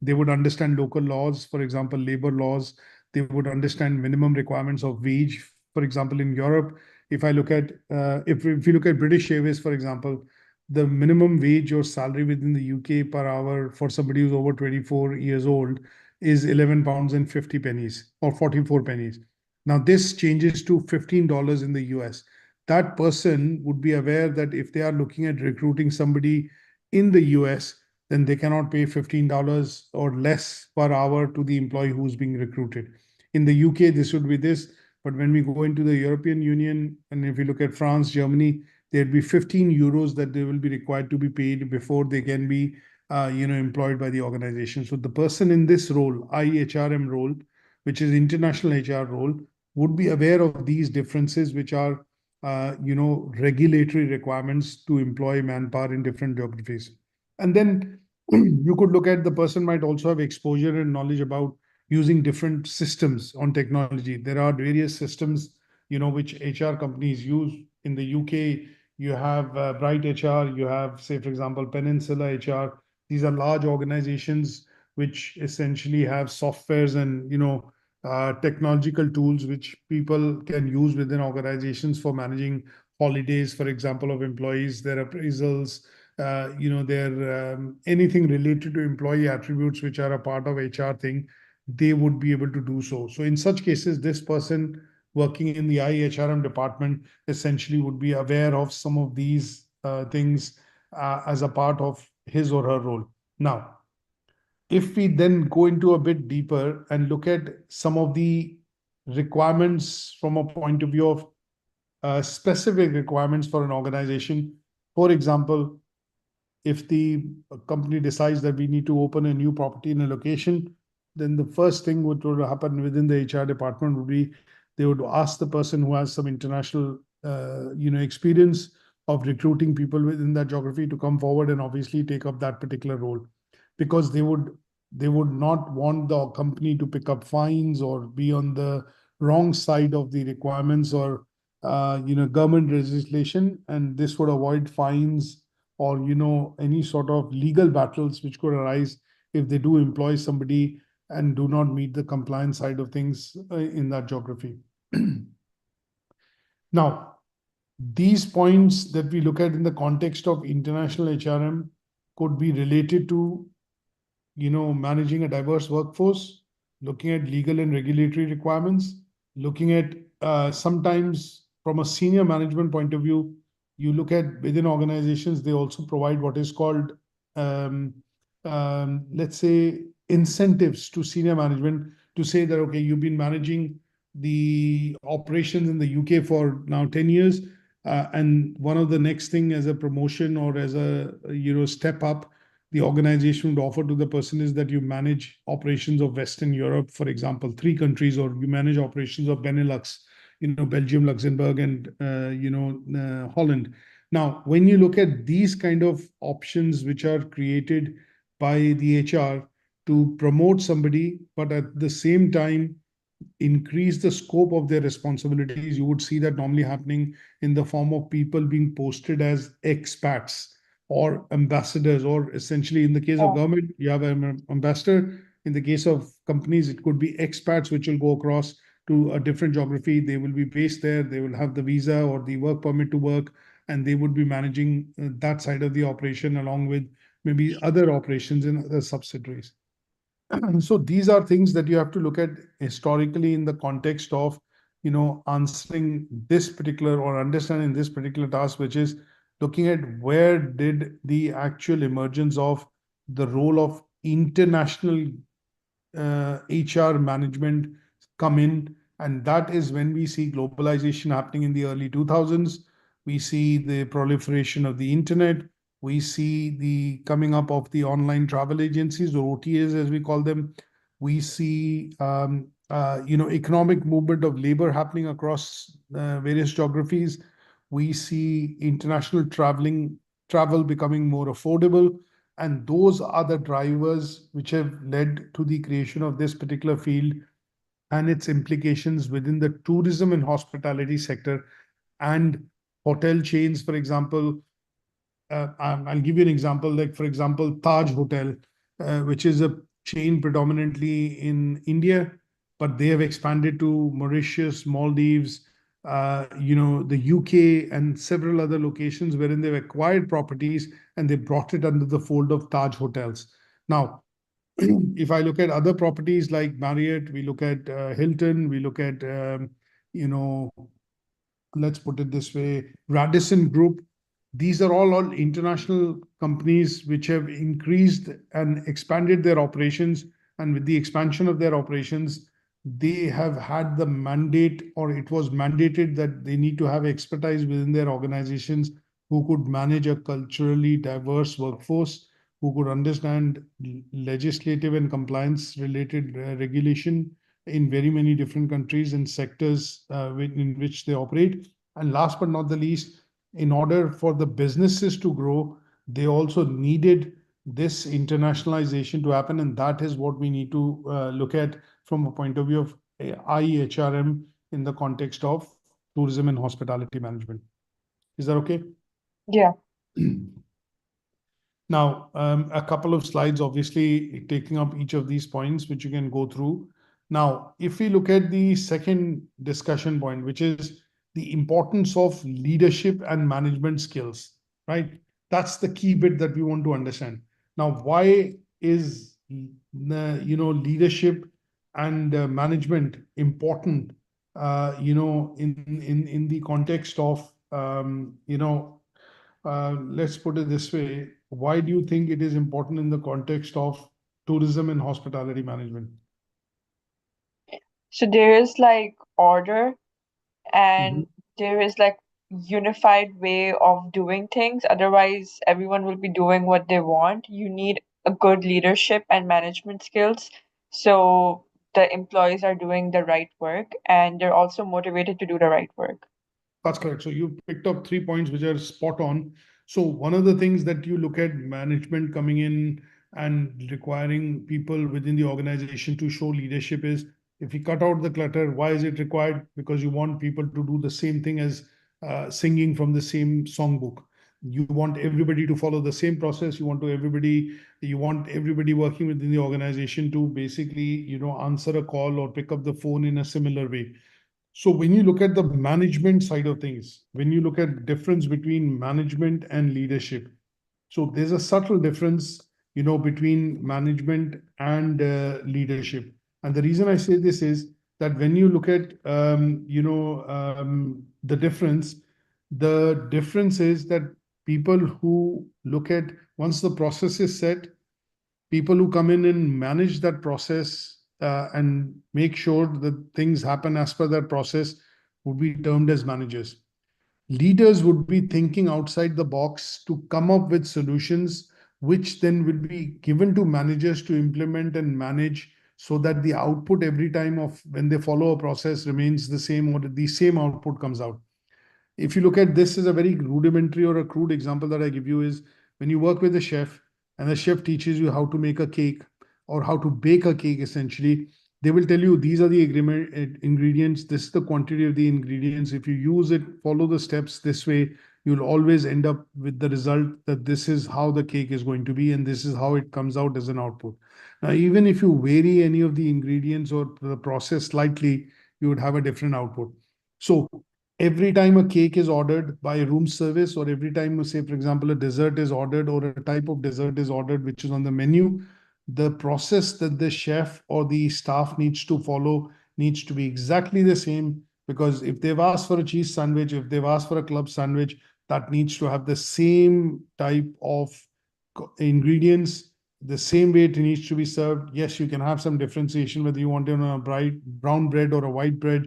They would understand local laws, for example, labor laws. They would understand minimum requirements of wage. For example, in Europe, if I look at, if you look at British Airways, for example, the minimum wage or salary within the UK per hour for somebody who's over 24 years old is £11.50 or 44 pennies. Now, this changes to $15 in the US. that person would be aware that if they are looking at recruiting somebody in the US, then they cannot pay $15 or less per hour to the employee who's being recruited. In the UK, this would be this. But when we go into the European Union, and if you look at France, Germany, there'd be 15 euros that they will be required to be paid before they can be, employed by the organization. So the person in this role, IHRM role, which is international HR role, would be aware of these differences, which are, regulatory requirements to employ manpower in different geographies. And then you could look at the person might also have exposure and knowledge about using different systems on technology. There are various systems, which HR companies use. In the UK, you have Bright HR, you have, say, for example, Peninsula HR. These are large organizations which essentially have softwares and, technological tools which people can use within organizations for managing holidays, for example, of employees, their appraisals, their anything related to employee attributes which are a part of HR thing, they would be able to do so. So in such cases, this person working in the IHRM department essentially would be aware of some of these things as a part of his or her role. Now, if we then go into a bit deeper and look at some of the requirements from a point of view of specific requirements for an organization, for example, if the company decides that we need to open a new property in a location, then the first thing which would happen within the HR department would be they would ask the person who has some international, experience of recruiting people within that geography to come forward and obviously take up that particular role, because they would not want the company to pick up fines or be on the wrong side of the requirements or government legislation, and this would avoid fines or any sort of legal battles which could arise if they do employ somebody and do not meet the compliance side of things in that geography. Now, these points that we look at in the context of international HRM could be related to managing a diverse workforce, looking at legal and regulatory requirements, looking at sometimes from a senior management point of view, you look at within organizations, they also provide what is called, let's say, incentives to senior management to say that, okay, you've been managing the operations in the UK for now 10 years. And one of the next thing as a promotion or as a, step up, the organization would offer to the person is that you manage operations of Western Europe, for example, 3 countries, or you manage operations of Benelux, Belgium, Luxembourg, and, Holland. Now, when you look at these kind of options which are created by the HR to promote somebody, but at the same time, increase the scope of their responsibilities, you would see that normally happening in the form of people being posted as expats or ambassadors, or essentially in the case of government, you have an ambassador. In the case of companies, it could be expats which will go across to a different geography. They will be based there. They will have the visa or the work permit to work, and they would be managing that side of the operation along with maybe other operations in other subsidiaries. So these are things that you have to look at historically in the context of, answering this particular or understanding this particular task, which is looking at where did the actual emergence of the role of international HR management come in. And that is when we see globalization happening in the early 2000s. We see the proliferation of the internet. We see the coming up of the online travel agencies, or OTAs as we call them. We see economic movement of labor happening across various geographies. We see international travel becoming more affordable. And those are the drivers which have led to the creation of this particular field and its implications within the tourism and hospitality sector and hotel chains, for example. I'll give you an example, like, for example, Taj Hotel, which is a chain predominantly in India, but they have expanded to Mauritius, Maldives, the UK, and several other locations wherein they've acquired properties and they brought it under the fold of Taj Hotels. Now, if I look at other properties like Marriott, we look at Hilton, we look at, let's put it this way, Radisson Group. These are all international companies which have increased and expanded their operations. And with the expansion of their operations, they have had the mandate, or it was mandated, that they need to have expertise within their organizations who could manage a culturally diverse workforce, who could understand legislative and compliance related regulation in very many different countries and sectors in which they operate. And last but not the least, in order for the businesses to grow, they also needed this internationalization to happen. And that is what we need to look at from a point of view of IHRM in the context of tourism and hospitality management. Is that okay? Yeah. Now, a couple of slides, obviously taking up each of these points, which you can go through. Now, if we look at the second discussion point, which is the importance of leadership and management skills, right? That's the key bit that we want to understand. Now, why is leadership and management important? In the context of let's put it this way. Why do you think it is important in the context of tourism and hospitality management? So there is like order and there is like unified way of doing things. Otherwise, everyone will be doing what they want. You need a good leadership and management skills. So the employees are doing the right work and they're also motivated to do the right work. That's correct. So you picked up 3 points which are spot on. So one of the things that you look at management coming in and requiring people within the organization to show leadership is, if you cut out the clutter, why is it required? Because you want people to do the same thing as singing from the same songbook. You want everybody to follow the same process. You want everybody working within the organization to basically, answer a call or pick up the phone in a similar way. So when you look at the management side of things, when you look at difference between management and leadership, so there's a subtle difference, between management and leadership. And the reason I say this is that when you look at, the difference is that people who look at, once the process is set, people who come in and manage that process and make sure that things happen as per that process would be termed as managers. Leaders would be thinking outside the box to come up with solutions, which then will be given to managers to implement and manage, so that the output every time of when they follow a process remains the same, or the same output comes out. If you look at this as a very rudimentary or a crude example that I give you, is when you work with a chef and the chef teaches you how to make a cake or how to bake a cake, essentially, they will tell you these are the ingredients, this is the quantity of the ingredients. If you use it, follow the steps this way, you'll always end up with the result that this is how the cake is going to be and this is how it comes out as an output. Now, even if you vary any of the ingredients or the process slightly, you would have a different output. So every time a cake is ordered by room service, or every time, say, for example, a dessert is ordered or a type of dessert is ordered, which is on the menu, the process that the chef or the staff needs to follow needs to be exactly the same. Because if they've asked for a cheese sandwich, if they've asked for a club sandwich, that needs to have the same type of ingredients, the same way it needs to be served. Yes, you can have some differentiation, whether you want it on a bright brown bread or a white bread,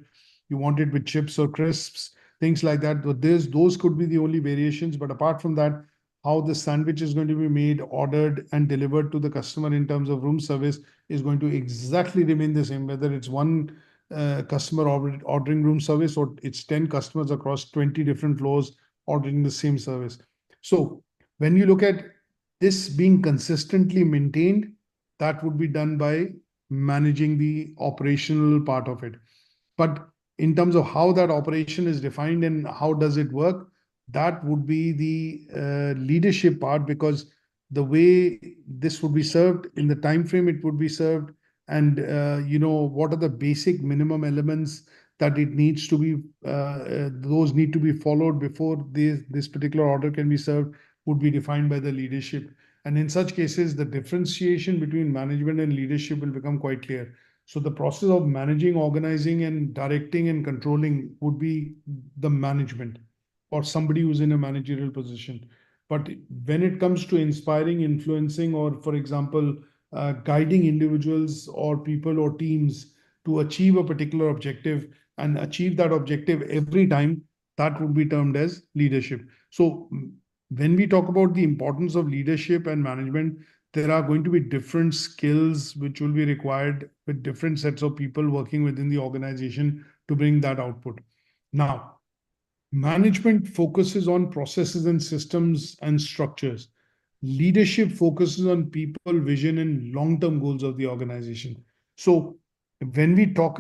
you want it with chips or crisps, things like that. But those could be the only variations. But apart from that, how the sandwich is going to be made, ordered, and delivered to the customer in terms of room service is going to exactly remain the same, whether it's one customer ordering room service or it's 10 customers across 20 different floors ordering the same service. So when you look at this being consistently maintained, that would be done by managing the operational part of it. But in terms of how that operation is defined and how does it work, that would be the leadership part, because the way this would be served, in the time frame it would be served, and what are the basic minimum elements that it needs to be, those need to be followed before this particular order can be served, would be defined by the leadership. And in such cases, the differentiation between management and leadership will become quite clear. So the process of managing, organizing, and directing and controlling would be the management or somebody who's in a managerial position. But when it comes to inspiring, influencing, or for example, guiding individuals or people or teams to achieve a particular objective and achieve that objective every time, that would be termed as leadership. So when we talk about the importance of leadership and management, there are going to be different skills which will be required with different sets of people working within the organization to bring that output. Now, management focuses on processes and systems and structures. Leadership focuses on people, vision, and long-term goals of the organization. So when we talk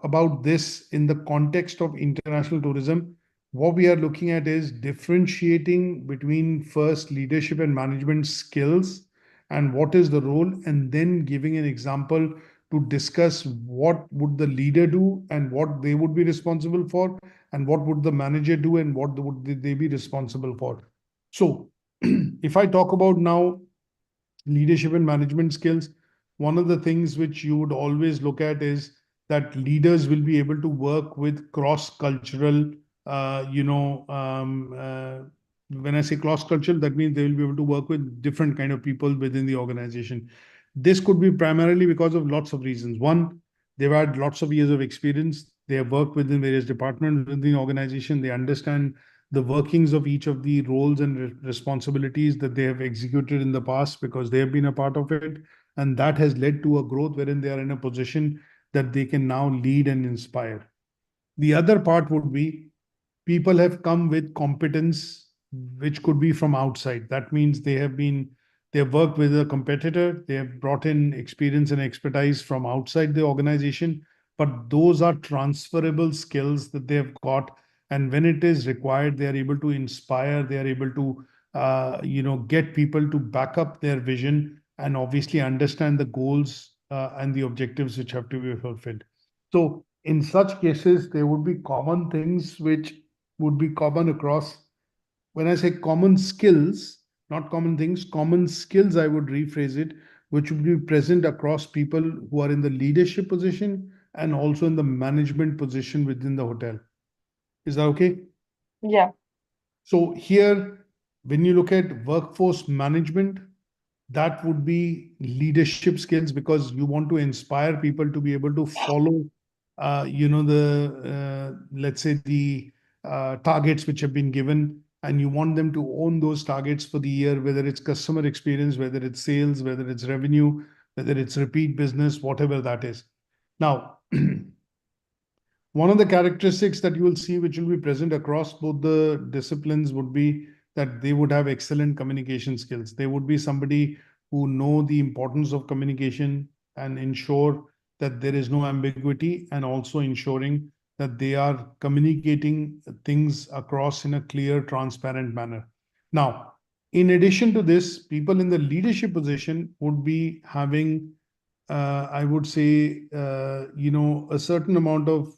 about this in the context of international tourism, what we are looking at is differentiating between first leadership and management skills and what is the role, and then giving an example to discuss what would the leader do and what they would be responsible for, and what would the manager do and what would they be responsible for. So if I talk about now leadership and management skills, one of the things which you would always look at is that leaders will be able to work with cross-cultural, when I say cross-cultural, that means they will be able to work with different kind of people within the organization. This could be primarily because of lots of reasons. One, they've had lots of years of experience. They have worked within various departments within the organization. They understand the workings of each of the roles and responsibilities that they have executed in the past because they have been a part of it. And that has led to a growth wherein they are in a position that they can now lead and inspire. The other part would be people have come with competence, which could be from outside. That means they have worked with a competitor, they have brought in experience and expertise from outside the organization, but those are transferable skills that they have got. And when it is required, they are able to inspire, they are able to, get people to back up their vision and obviously understand the goals and the objectives which have to be fulfilled. So in such cases, there would be common things which would be common across. When I say common skills, not common things, common skills, I would rephrase it, which would be present across people who are in the leadership position and also in the management position within the hotel. Is that okay? Yeah. So here, when you look at workforce management, that would be leadership skills because you want to inspire people to be able to follow, let's say the targets which have been given, and you want them to own those targets for the year, whether it's customer experience, whether it's sales, whether it's revenue, whether it's repeat business, whatever that is. Now, one of the characteristics that you will see which will be present across both the disciplines would be that they would have excellent communication skills. They would be somebody who know the importance of communication and ensure that there is no ambiguity, and also ensuring that they are communicating things across in a clear, transparent manner. Now, in addition to this, people in the leadership position would be having, I would say, a certain amount of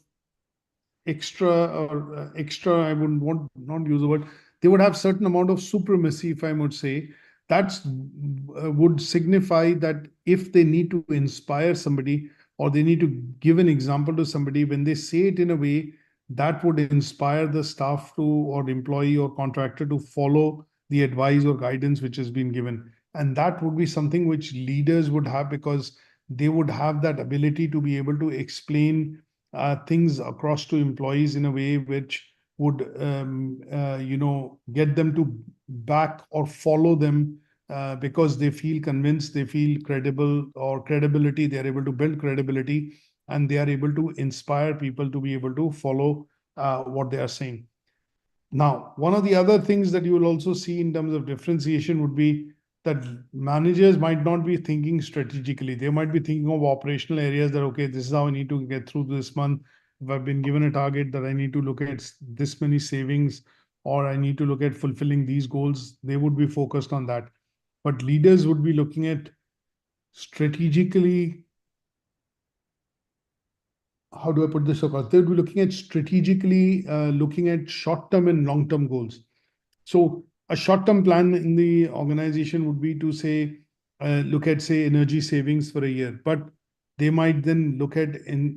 extra, I would not use the word, they would have certain amount of supremacy, if I would say. That's would signify that if they need to inspire somebody or they need to give an example to somebody, when they say it in a way that would inspire the staff to, or employee or contractor to follow the advice or guidance which has been given. And that would be something which leaders would have, because they would have that ability to be able to explain things across to employees in a way which would get them to back or follow them because they feel convinced, they feel credible or credibility, they are able to build credibility, and they are able to inspire people to be able to follow what they are saying. Now, one of the other things that you will also see in terms of differentiation would be that managers might not be thinking strategically. They might be thinking of operational areas that, okay, this is how I need to get through this month. If I've been given a target that I need to look at this many savings, or I need to look at fulfilling these goals, they would be focused on that. But leaders would be looking at strategically, how do I put this across? They would be looking at strategically, looking at short-term and long-term goals. So a short-term plan in the organization would be to say, look at, say, energy savings for a year. But they might then look at,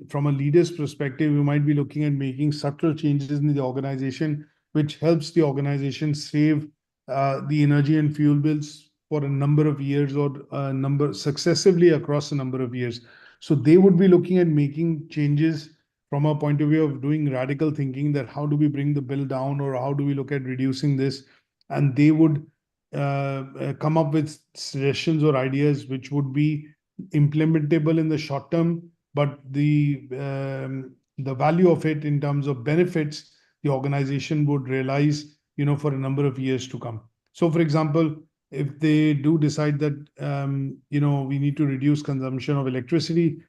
from a leader's perspective, you might be looking at making subtle changes in the organization, which helps the organization save the energy and fuel bills for a number of years, or successively across a number of years. So they would be looking at making changes from a point of view of doing radical thinking, that how do we bring the bill down, or how do we look at reducing this? And they would come up with suggestions or ideas which would be implementable in the short term, but the value of it in terms of benefits, the organization would realize, for a number of years to come. So, for example, if they do decide that we need to reduce consumption of electricity,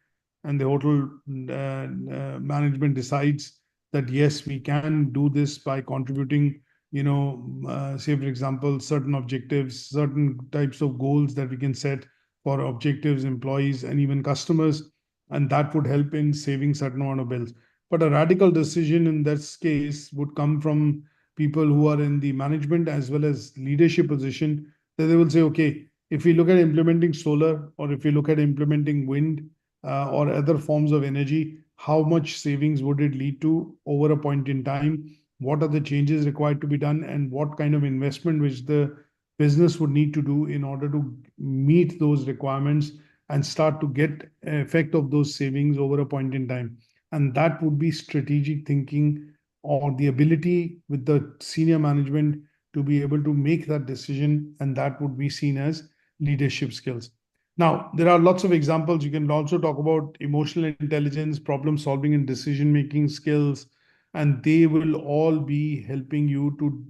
and the hotel management decides that yes, we can do this by contributing, say for example, certain objectives, certain types of goals that we can set for objectives, employees, and even customers, and that would help in saving certain amount of bills. But a radical decision in this case would come from people who are in the management as well as leadership position, that they will say, okay, if we look at implementing solar, or if we look at implementing wind, or other forms of energy, how much savings would it lead to over a point in time? What are the changes required to be done, and what kind of investment which the business would need to do in order to meet those requirements and start to get effect of those savings over a point in time? And that would be strategic thinking, or the ability with the senior management to be able to make that decision, and that would be seen as leadership skills. Now, there are lots of examples. You can also talk about emotional intelligence, problem solving, and decision making skills, and they will all be helping you to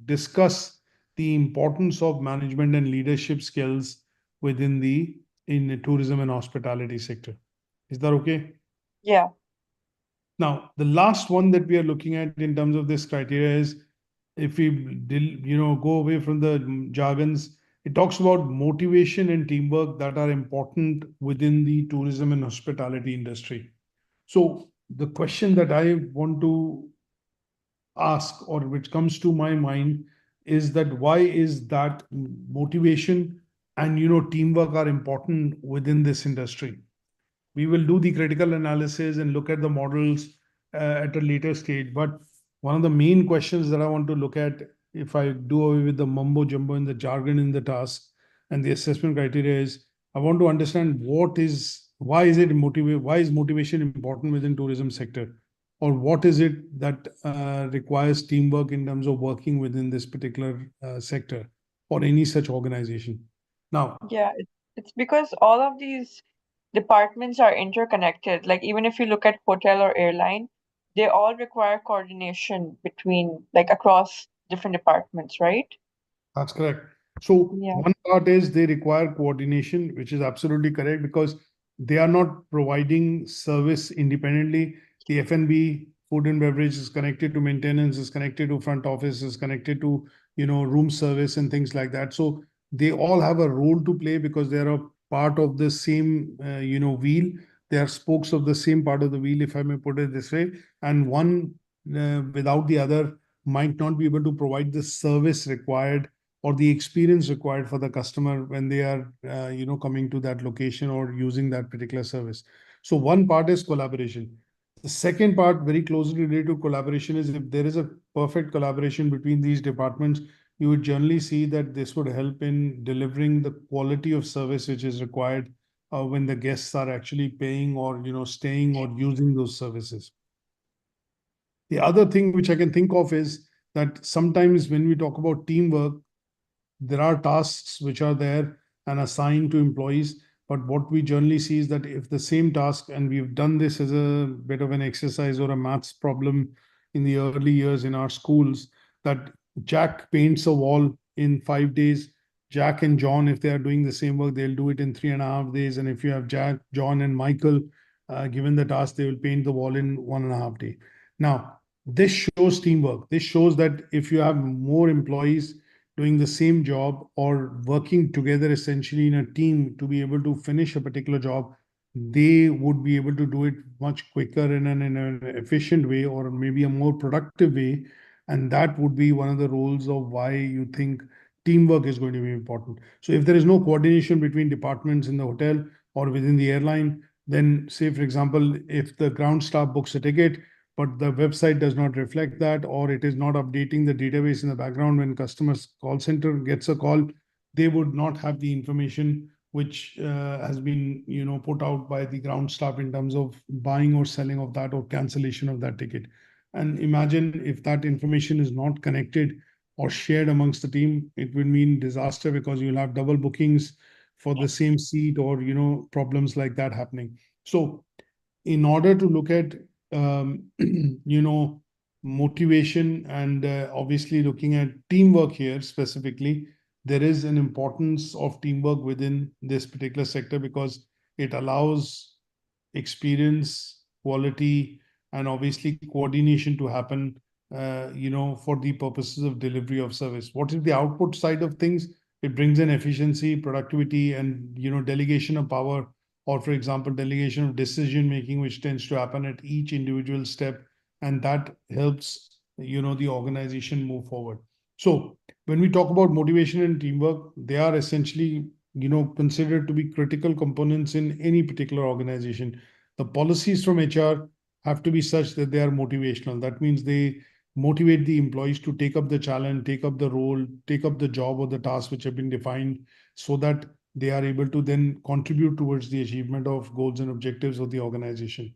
discuss the importance of management and leadership skills in the tourism and hospitality sector. Is that okay? Yeah. Now, the last one that we are looking at in terms of this criteria is, if we go away from the jargons, it talks about motivation and teamwork that are important within the tourism and hospitality industry. So the question that I want to ask, or which comes to my mind, is that why is that motivation and teamwork are important within this industry? We will do the critical analysis and look at the models at a later stage. But one of the main questions that I want to look at, if I do away with the mumbo jumbo and the jargon in the task and the assessment criteria, is I want to understand why is motivation important within tourism sector, or what is it that requires teamwork in terms of working within this particular sector or any such organization. Now, Yeah, it's because all of these departments are interconnected. Like even if you look at hotel or airline, they all require coordination between across different departments, right? that's correct. So Yeah. one part is they require coordination, which is absolutely correct, because they are not providing service independently. The F&B, food and beverage, is connected to maintenance, is connected to front office, is connected to room service and things like that. So they all have a role to play because they are a part of the same wheel. They are spokes of the same part of the wheel, if I may put it this way. And one without the other might not be able to provide the service required or the experience required for the customer when they are coming to that location or using that particular service. So one part is collaboration. The second part, very closely related to collaboration, is if there is a perfect collaboration between these departments, you would generally see that this would help in delivering the quality of service which is required when the guests are actually paying or staying or using those services. The other thing which I can think of is that sometimes when we talk about teamwork, there are tasks which are there and assigned to employees. But what we generally see is that if the same task, and we've done this as a bit of an exercise or a maths problem in the early years in our schools, that Jack paints a wall in 5 days. Jack and John, if they are doing the same work, they'll do it in 3.5 days. And if you have Jack, John, and Michael given the task, they will paint the wall in 1.5 days. Now, this shows teamwork. This shows that if you have more employees doing the same job or working together essentially in a team to be able to finish a particular job, they would be able to do it much quicker in an efficient way, or maybe a more productive way. And that would be one of the roles of why you think teamwork is going to be important. So if there is no coordination between departments in the hotel or within the airline, then say, for example, if the ground staff books a ticket, but the website does not reflect that, or it is not updating the database in the background when customers call center gets a call, they would not have the information which has been, put out by the ground staff in terms of buying or selling of that or cancellation of that ticket. And imagine if that information is not connected or shared amongst the team, it will mean disaster, because you'll have double bookings for the same seat, or problems like that happening. So in order to look at motivation and obviously looking at teamwork here specifically, there is an importance of teamwork within this particular sector, because it allows experience, quality, and obviously coordination to happen, for the purposes of delivery of service. What is the output side of things? It brings in efficiency, productivity, and, delegation of power, or for example, delegation of decision making, which tends to happen at each individual step. And that helps, the organization move forward. So when we talk about motivation and teamwork, they are essentially, considered to be critical components in any particular organization. The policies from HR have to be such that they are motivational. That means they motivate the employees to take up the challenge, take up the role, take up the job or the tasks which have been defined, so that they are able to then contribute towards the achievement of goals and objectives of the organization.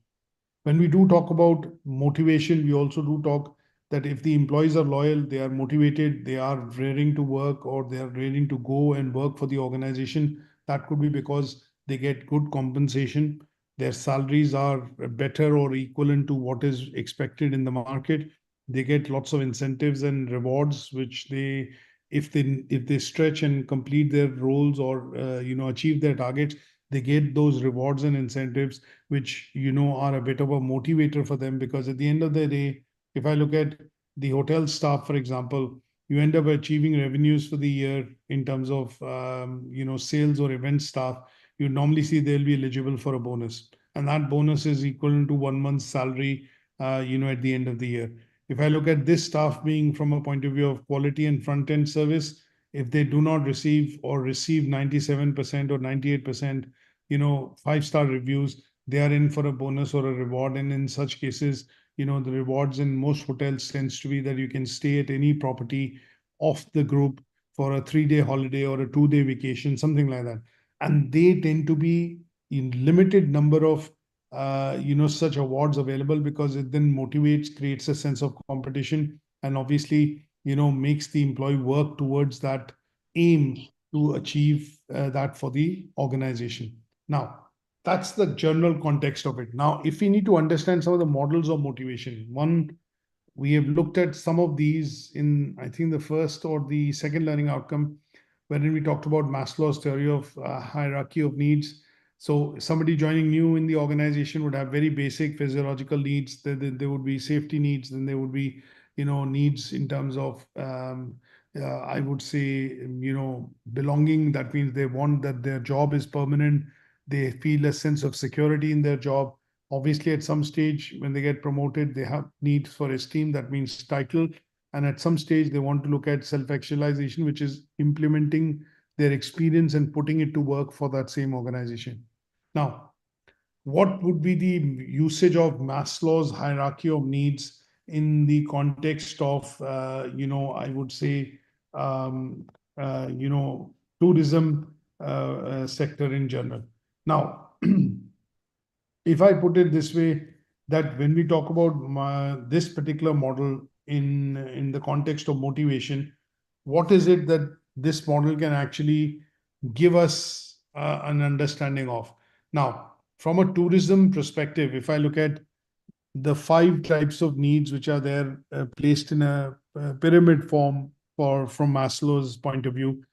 When we do talk about motivation, we also do talk that if the employees are loyal, they are motivated, they are raring to work, or they are raring to go and work for the organization, that could be because they get good compensation. Their salaries are better or equivalent to what is expected in the market. They get lots of incentives and rewards, which if they stretch and complete their roles, or achieve their targets, they get those rewards and incentives, which are a bit of a motivator for them. Because at the end of the day, if I look at the hotel staff, for example, you end up achieving revenues for the year in terms of sales or event staff. You normally see they'll be eligible for a bonus, and that bonus is equivalent to 1 month's salary at the end of the year. If I look at this staff being from a point of view of quality and front end service, if they do not receive, or receive 97% or 98%, 5-star reviews, they are in for a bonus or a reward. And in such cases, the rewards in most hotels tends to be that you can stay at any property of the group for a 3-day holiday or a 2-day vacation, something like that. And they tend to be in limited number of such awards available, because it then motivates, creates a sense of competition, and obviously makes the employee work towards that aim to achieve that for the organization. Now, that's the general context of it. Now, if we need to understand some of the models of motivation, one, we have looked at some of these in, I think, the first or the second learning outcome, wherein we talked about Maslow's theory of hierarchy of needs. So somebody joining new in the organization would have very basic physiological needs. There would be safety needs. Then there would be, needs in terms of, I would say, belonging. That means they want that their job is permanent. They feel a sense of security in their job. Obviously, at some stage, when they get promoted, they have needs for esteem. That means title. And at some stage, they want to look at self-actualization, which is implementing their experience and putting it to work for that same organization. Now, what would be the usage of Maslow's hierarchy of needs in the context of, I would say, tourism sector in general? Now, if I put it this way, that when we talk about this particular model in the context of motivation, what is it that this model can actually give us an understanding of? Now, from a tourism perspective, if I look at the 5 types of needs which are there placed in a pyramid form from Maslow's point of view,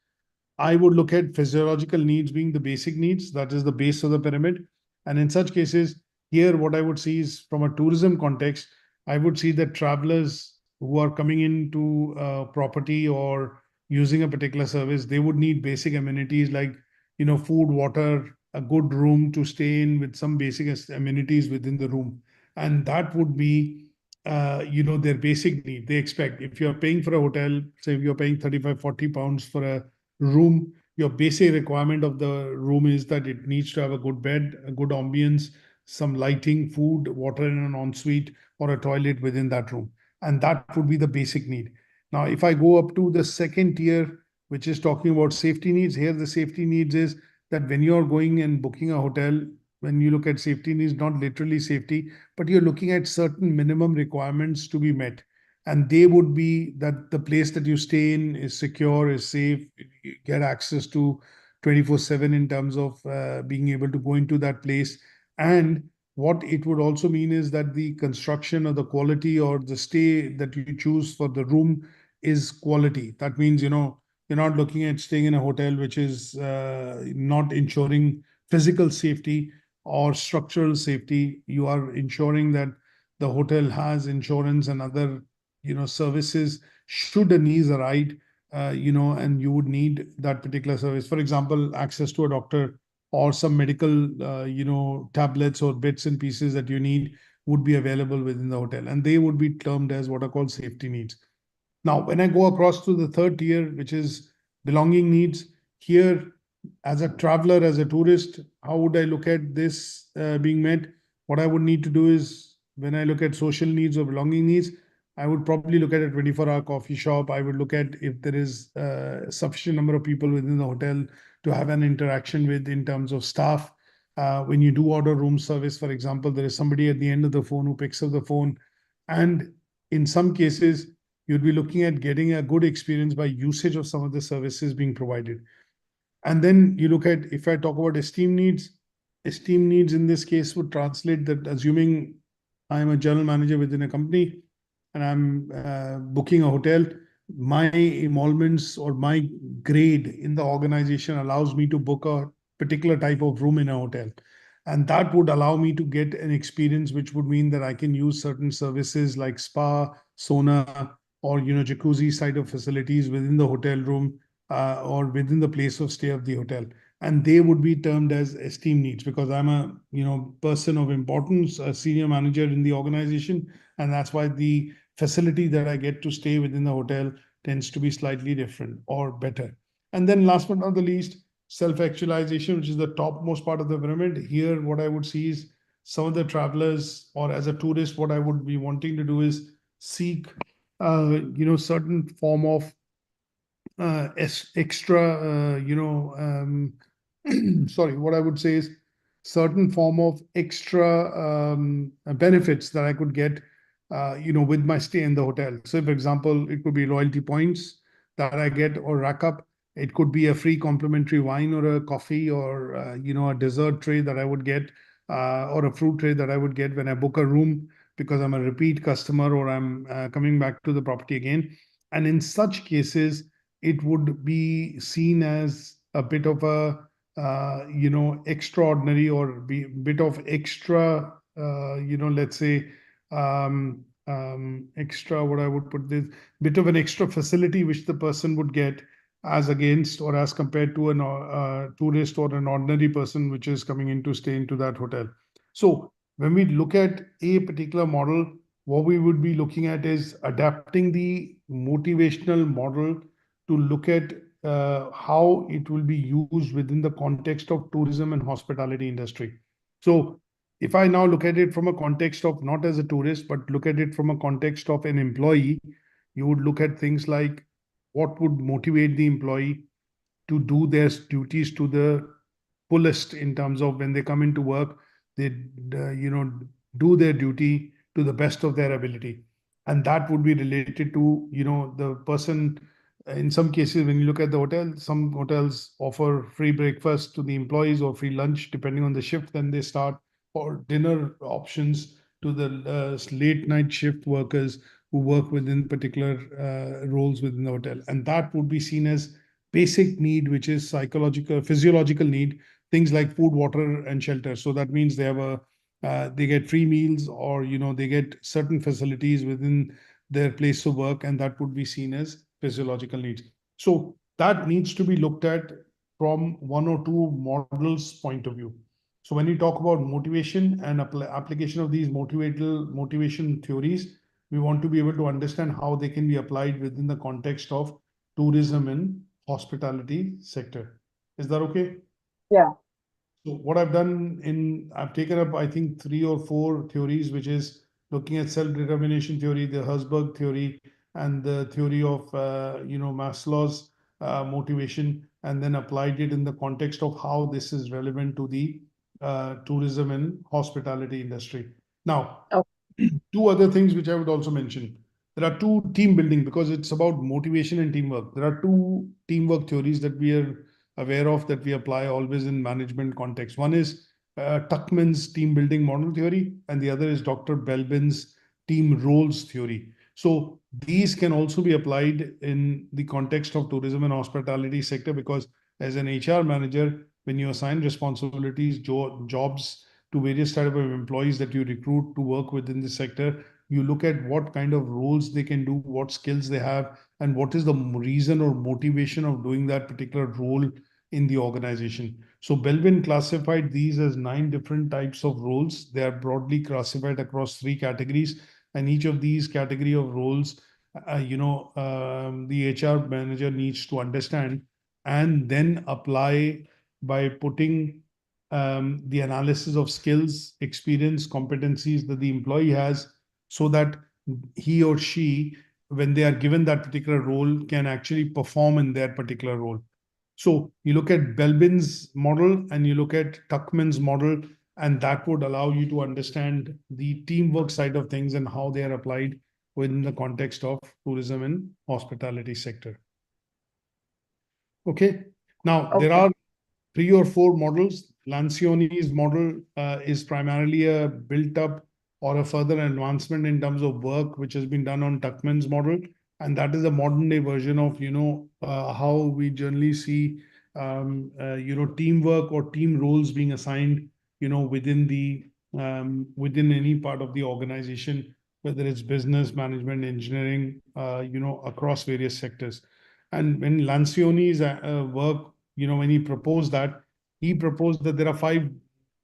I would look at physiological needs being the basic needs. That is the base of the pyramid. And in such cases, here, what I would see is, from a tourism context, I would see that travelers who are coming into property or using a particular service, they would need basic amenities like, food, water, a good room to stay in with some basic amenities within the room. And that would be, their basic need. They expect, if you're paying for a hotel, say if you're paying 35, 40 pounds for a room, your basic requirement of the room is that it needs to have a good bed, a good ambience, some lighting, food, water in an ensuite, or a toilet within that room. And that would be the basic need. Now, if I go up to the second tier, which is talking about safety needs, here the safety needs is that when you're going and booking a hotel, when you look at safety needs, not literally safety, but you're looking at certain minimum requirements to be met. And they would be that the place that you stay in is secure, is safe, you get access to 24/7 in terms of being able to go into that place. And what it would also mean is that the construction or the quality or the stay that you choose for the room is quality. That means, you're not looking at staying in a hotel which is not ensuring physical safety or structural safety. You are ensuring that the hotel has insurance and other, services should a need arise, and you would need that particular service. For example, access to a doctor or some medical, tablets or bits and pieces that you need would be available within the hotel, and they would be termed as what are called safety needs. Now, when I go across to the third tier, which is belonging needs, here, as a traveler, as a tourist, how would I look at this being met? What I would need to do is, when I look at social needs or belonging needs, I would probably look at a 24-hour coffee shop. I would look at if there is a sufficient number of people within the hotel to have an interaction with in terms of staff. When you do order room service, for example, there is somebody at the end of the phone who picks up the phone. And in some cases, you'd be looking at getting a good experience by usage of some of the services being provided. And then you look at, if I talk about esteem needs in this case would translate that, assuming I'm a general manager within a company and I'm booking a hotel, my emoluments or my grade in the organization allows me to book a particular type of room in a hotel. And that would allow me to get an experience, which would mean that I can use certain services like spa, sauna, or jacuzzi side of facilities within the hotel room or within the place of stay of the hotel. And they would be termed as esteem needs because I'm a person of importance, a senior manager in the organization, and that's why the facility that I get to stay within the hotel tends to be slightly different or better. And then last but not the least, self-actualization, which is the topmost part of the pyramid. Here, what I would see is some of the travelers, or as a tourist, what I would be wanting to do is seek, certain form of extra, sorry, what I would say is certain form of extra benefits that I could get, with my stay in the hotel. So, for example, it could be loyalty points that I get or rack up. It could be a free complimentary wine or a coffee or, a dessert tray that I would get or a fruit tray that I would get when I book a room because I'm a repeat customer or I'm coming back to the property again. And in such cases, it would be seen as a bit of a extraordinary or be bit of extra let's say extra, what I would put this, bit of an extra facility which the person would get as against or as compared to a tourist or an ordinary person which is coming in to stay into that hotel. So when we look at a particular model, what we would be looking at is adapting the motivational model to look at how it will be used within the context of tourism and hospitality industry. So if I now look at it from a context of not as a tourist, but look at it from a context of an employee, you would look at things like what would motivate the employee to do their duties to the fullest in terms of when they come into work, they do their duty to the best of their ability, and that would be related to the person. In some cases, when you look at the hotel, some hotels offer free breakfast to the employees or free lunch depending on the shift then they start, or dinner options to the late night shift workers who work within particular roles within the hotel, and that would be seen as basic need, which is psychological, physiological need, things like food, water, and shelter. So that means they have they get free meals, or they get certain facilities within their place of work, and that would be seen as physiological needs. So that needs to be looked at from one or two models point of view. So when you talk about motivation and application of these motivation theories, we want to be able to understand how they can be applied within the context of tourism and hospitality sector. Is that okay? Yeah. So what I've done I've taken up, I think, 3 or 4 theories, which is looking at self-determination theory, the Herzberg theory, and the theory of, Maslow's motivation, and then applied it in the context of how this is relevant to the tourism and hospitality industry. Now, Oh, 2 other things which I would also mention. There are 2 team building, because it's about motivation and teamwork. There are 2 teamwork theories that we are aware of that we apply always in management context. One is Tuckman's team building model theory, and the other is Dr. Belbin's team roles theory. So these can also be applied in the context of tourism and hospitality sector, because as an HR manager, when you assign responsibilities, jobs to various type of employees that you recruit to work within the sector, you look at what kind of roles they can do, what skills they have, and what is the reason or motivation of doing that particular role in the organization. So Belvin classified these as 9 different types of roles. They are broadly classified across 3 categories, and each of these category of roles, the HR manager needs to understand and then apply by putting the analysis of skills, experience, competencies that the employee has, so that he or she, when they are given that particular role, can actually perform in their particular role. So you look at Belbin's model and you look at Tuckman's model, and that would allow you to understand the teamwork side of things and how they are applied within the context of tourism and hospitality sector. Okay. Now, there okay. are 3 or 4 models. Lancioni's model is primarily a built up or a further advancement in terms of work which has been done on Tuckman's model. And that is a modern day version of, how we generally see, teamwork or team roles being assigned, within any part of the organization, whether it's business, management, engineering, across various sectors. And when Lancioni's work, when he proposed that, he proposed that there are 5,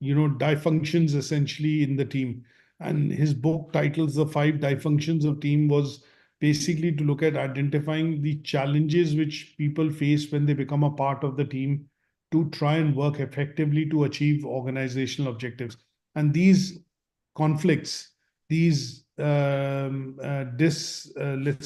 dysfunctions essentially in the team. And his book titles, The 5 Dysfunctions of Team, was basically to look at identifying the challenges which people face when they become a part of the team to try and work effectively to achieve organizational objectives. And these conflicts, these let's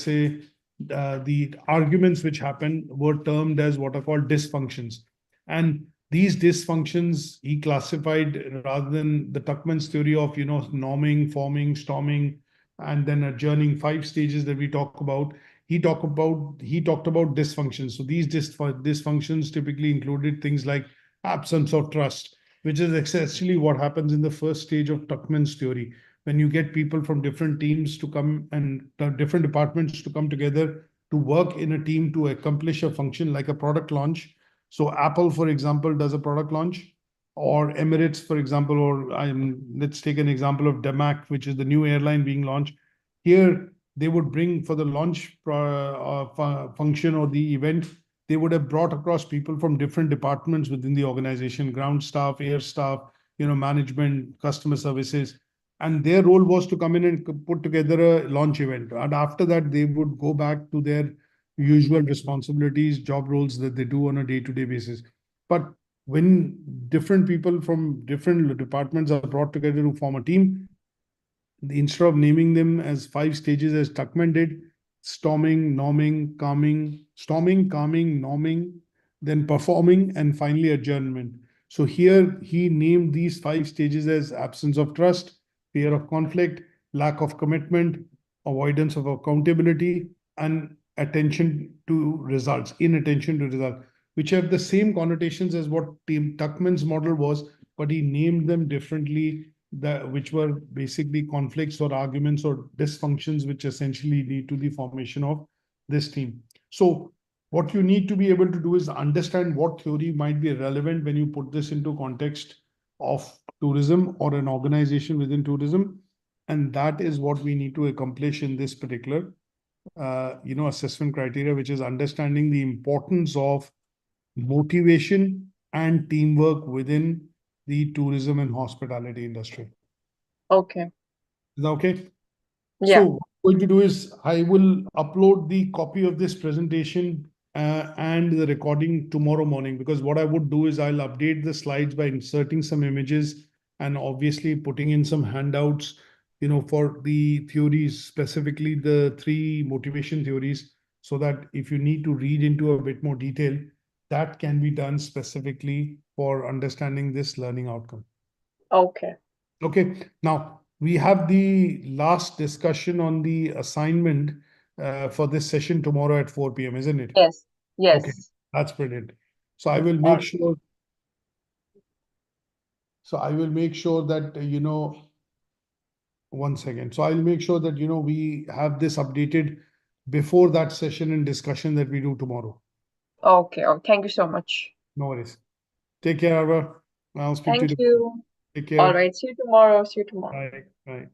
say, the arguments which happen were termed as what are called dysfunctions. And these dysfunctions he classified, rather than the Tuckman's theory of, norming, forming, storming, and then adjourning, 5 stages that we talk about. He talked about dysfunctions. So these dysfunctions typically included things like absence of trust, which is essentially what happens in the first stage of Tuckman's theory, when you get people from different teams to come and different departments to come together to work in a team to accomplish a function like a product launch. So Apple, for example, does a product launch, or Emirates, for example, or let's take an example of Demac, which is the new airline being launched. Here, they would bring for the launch function or the event, they would have brought across people from different departments within the organization: ground staff, air staff, management, customer services. And their role was to come in and put together a launch event. And after that, they would go back to their usual responsibilities, job roles that they do on a day-to-day basis. But when different people from different departments are brought together to form a team, instead of naming them as 5 stages as Tuckman did: storming, norming, calming, norming, then performing, and finally adjournment. So here he named these 5 stages as absence of trust, fear of conflict, lack of commitment, avoidance of accountability, and inattention to results, which have the same connotations as what Tim Tuckman's model was, but he named them differently, which were basically conflicts or arguments or dysfunctions, which essentially lead to the formation of this team. So what you need to be able to do is understand what theory might be relevant when you put this into context of tourism or an organization within tourism. And that is what we need to accomplish in this particular, assessment criteria, which is understanding the importance of motivation and teamwork within the tourism and hospitality industry. Okay. Is that okay? Yeah. So what I'm going to do is I will upload the copy of this presentation and the recording tomorrow morning, because what I would do is I'll update the slides by inserting some images and obviously putting in some handouts, for the theories, specifically the 3 motivation theories, so that if you need to read into a bit more detail, that can be done specifically for understanding this learning outcome. Okay. Okay, now we have the last discussion on the assignment for this session tomorrow at 4 p.m., isn't it? Yes. Yes. Okay, that's brilliant. So I will All make right. sure. So I will make sure that, one second. So I'll make sure that, we have this updated before that session and discussion that we do tomorrow. Okay. Oh, thank you so much. No worries. Take care, Arva. I'll speak to Thank you tomorrow. you. Take All care. right. See you tomorrow. See you tomorrow. Bye. Bye.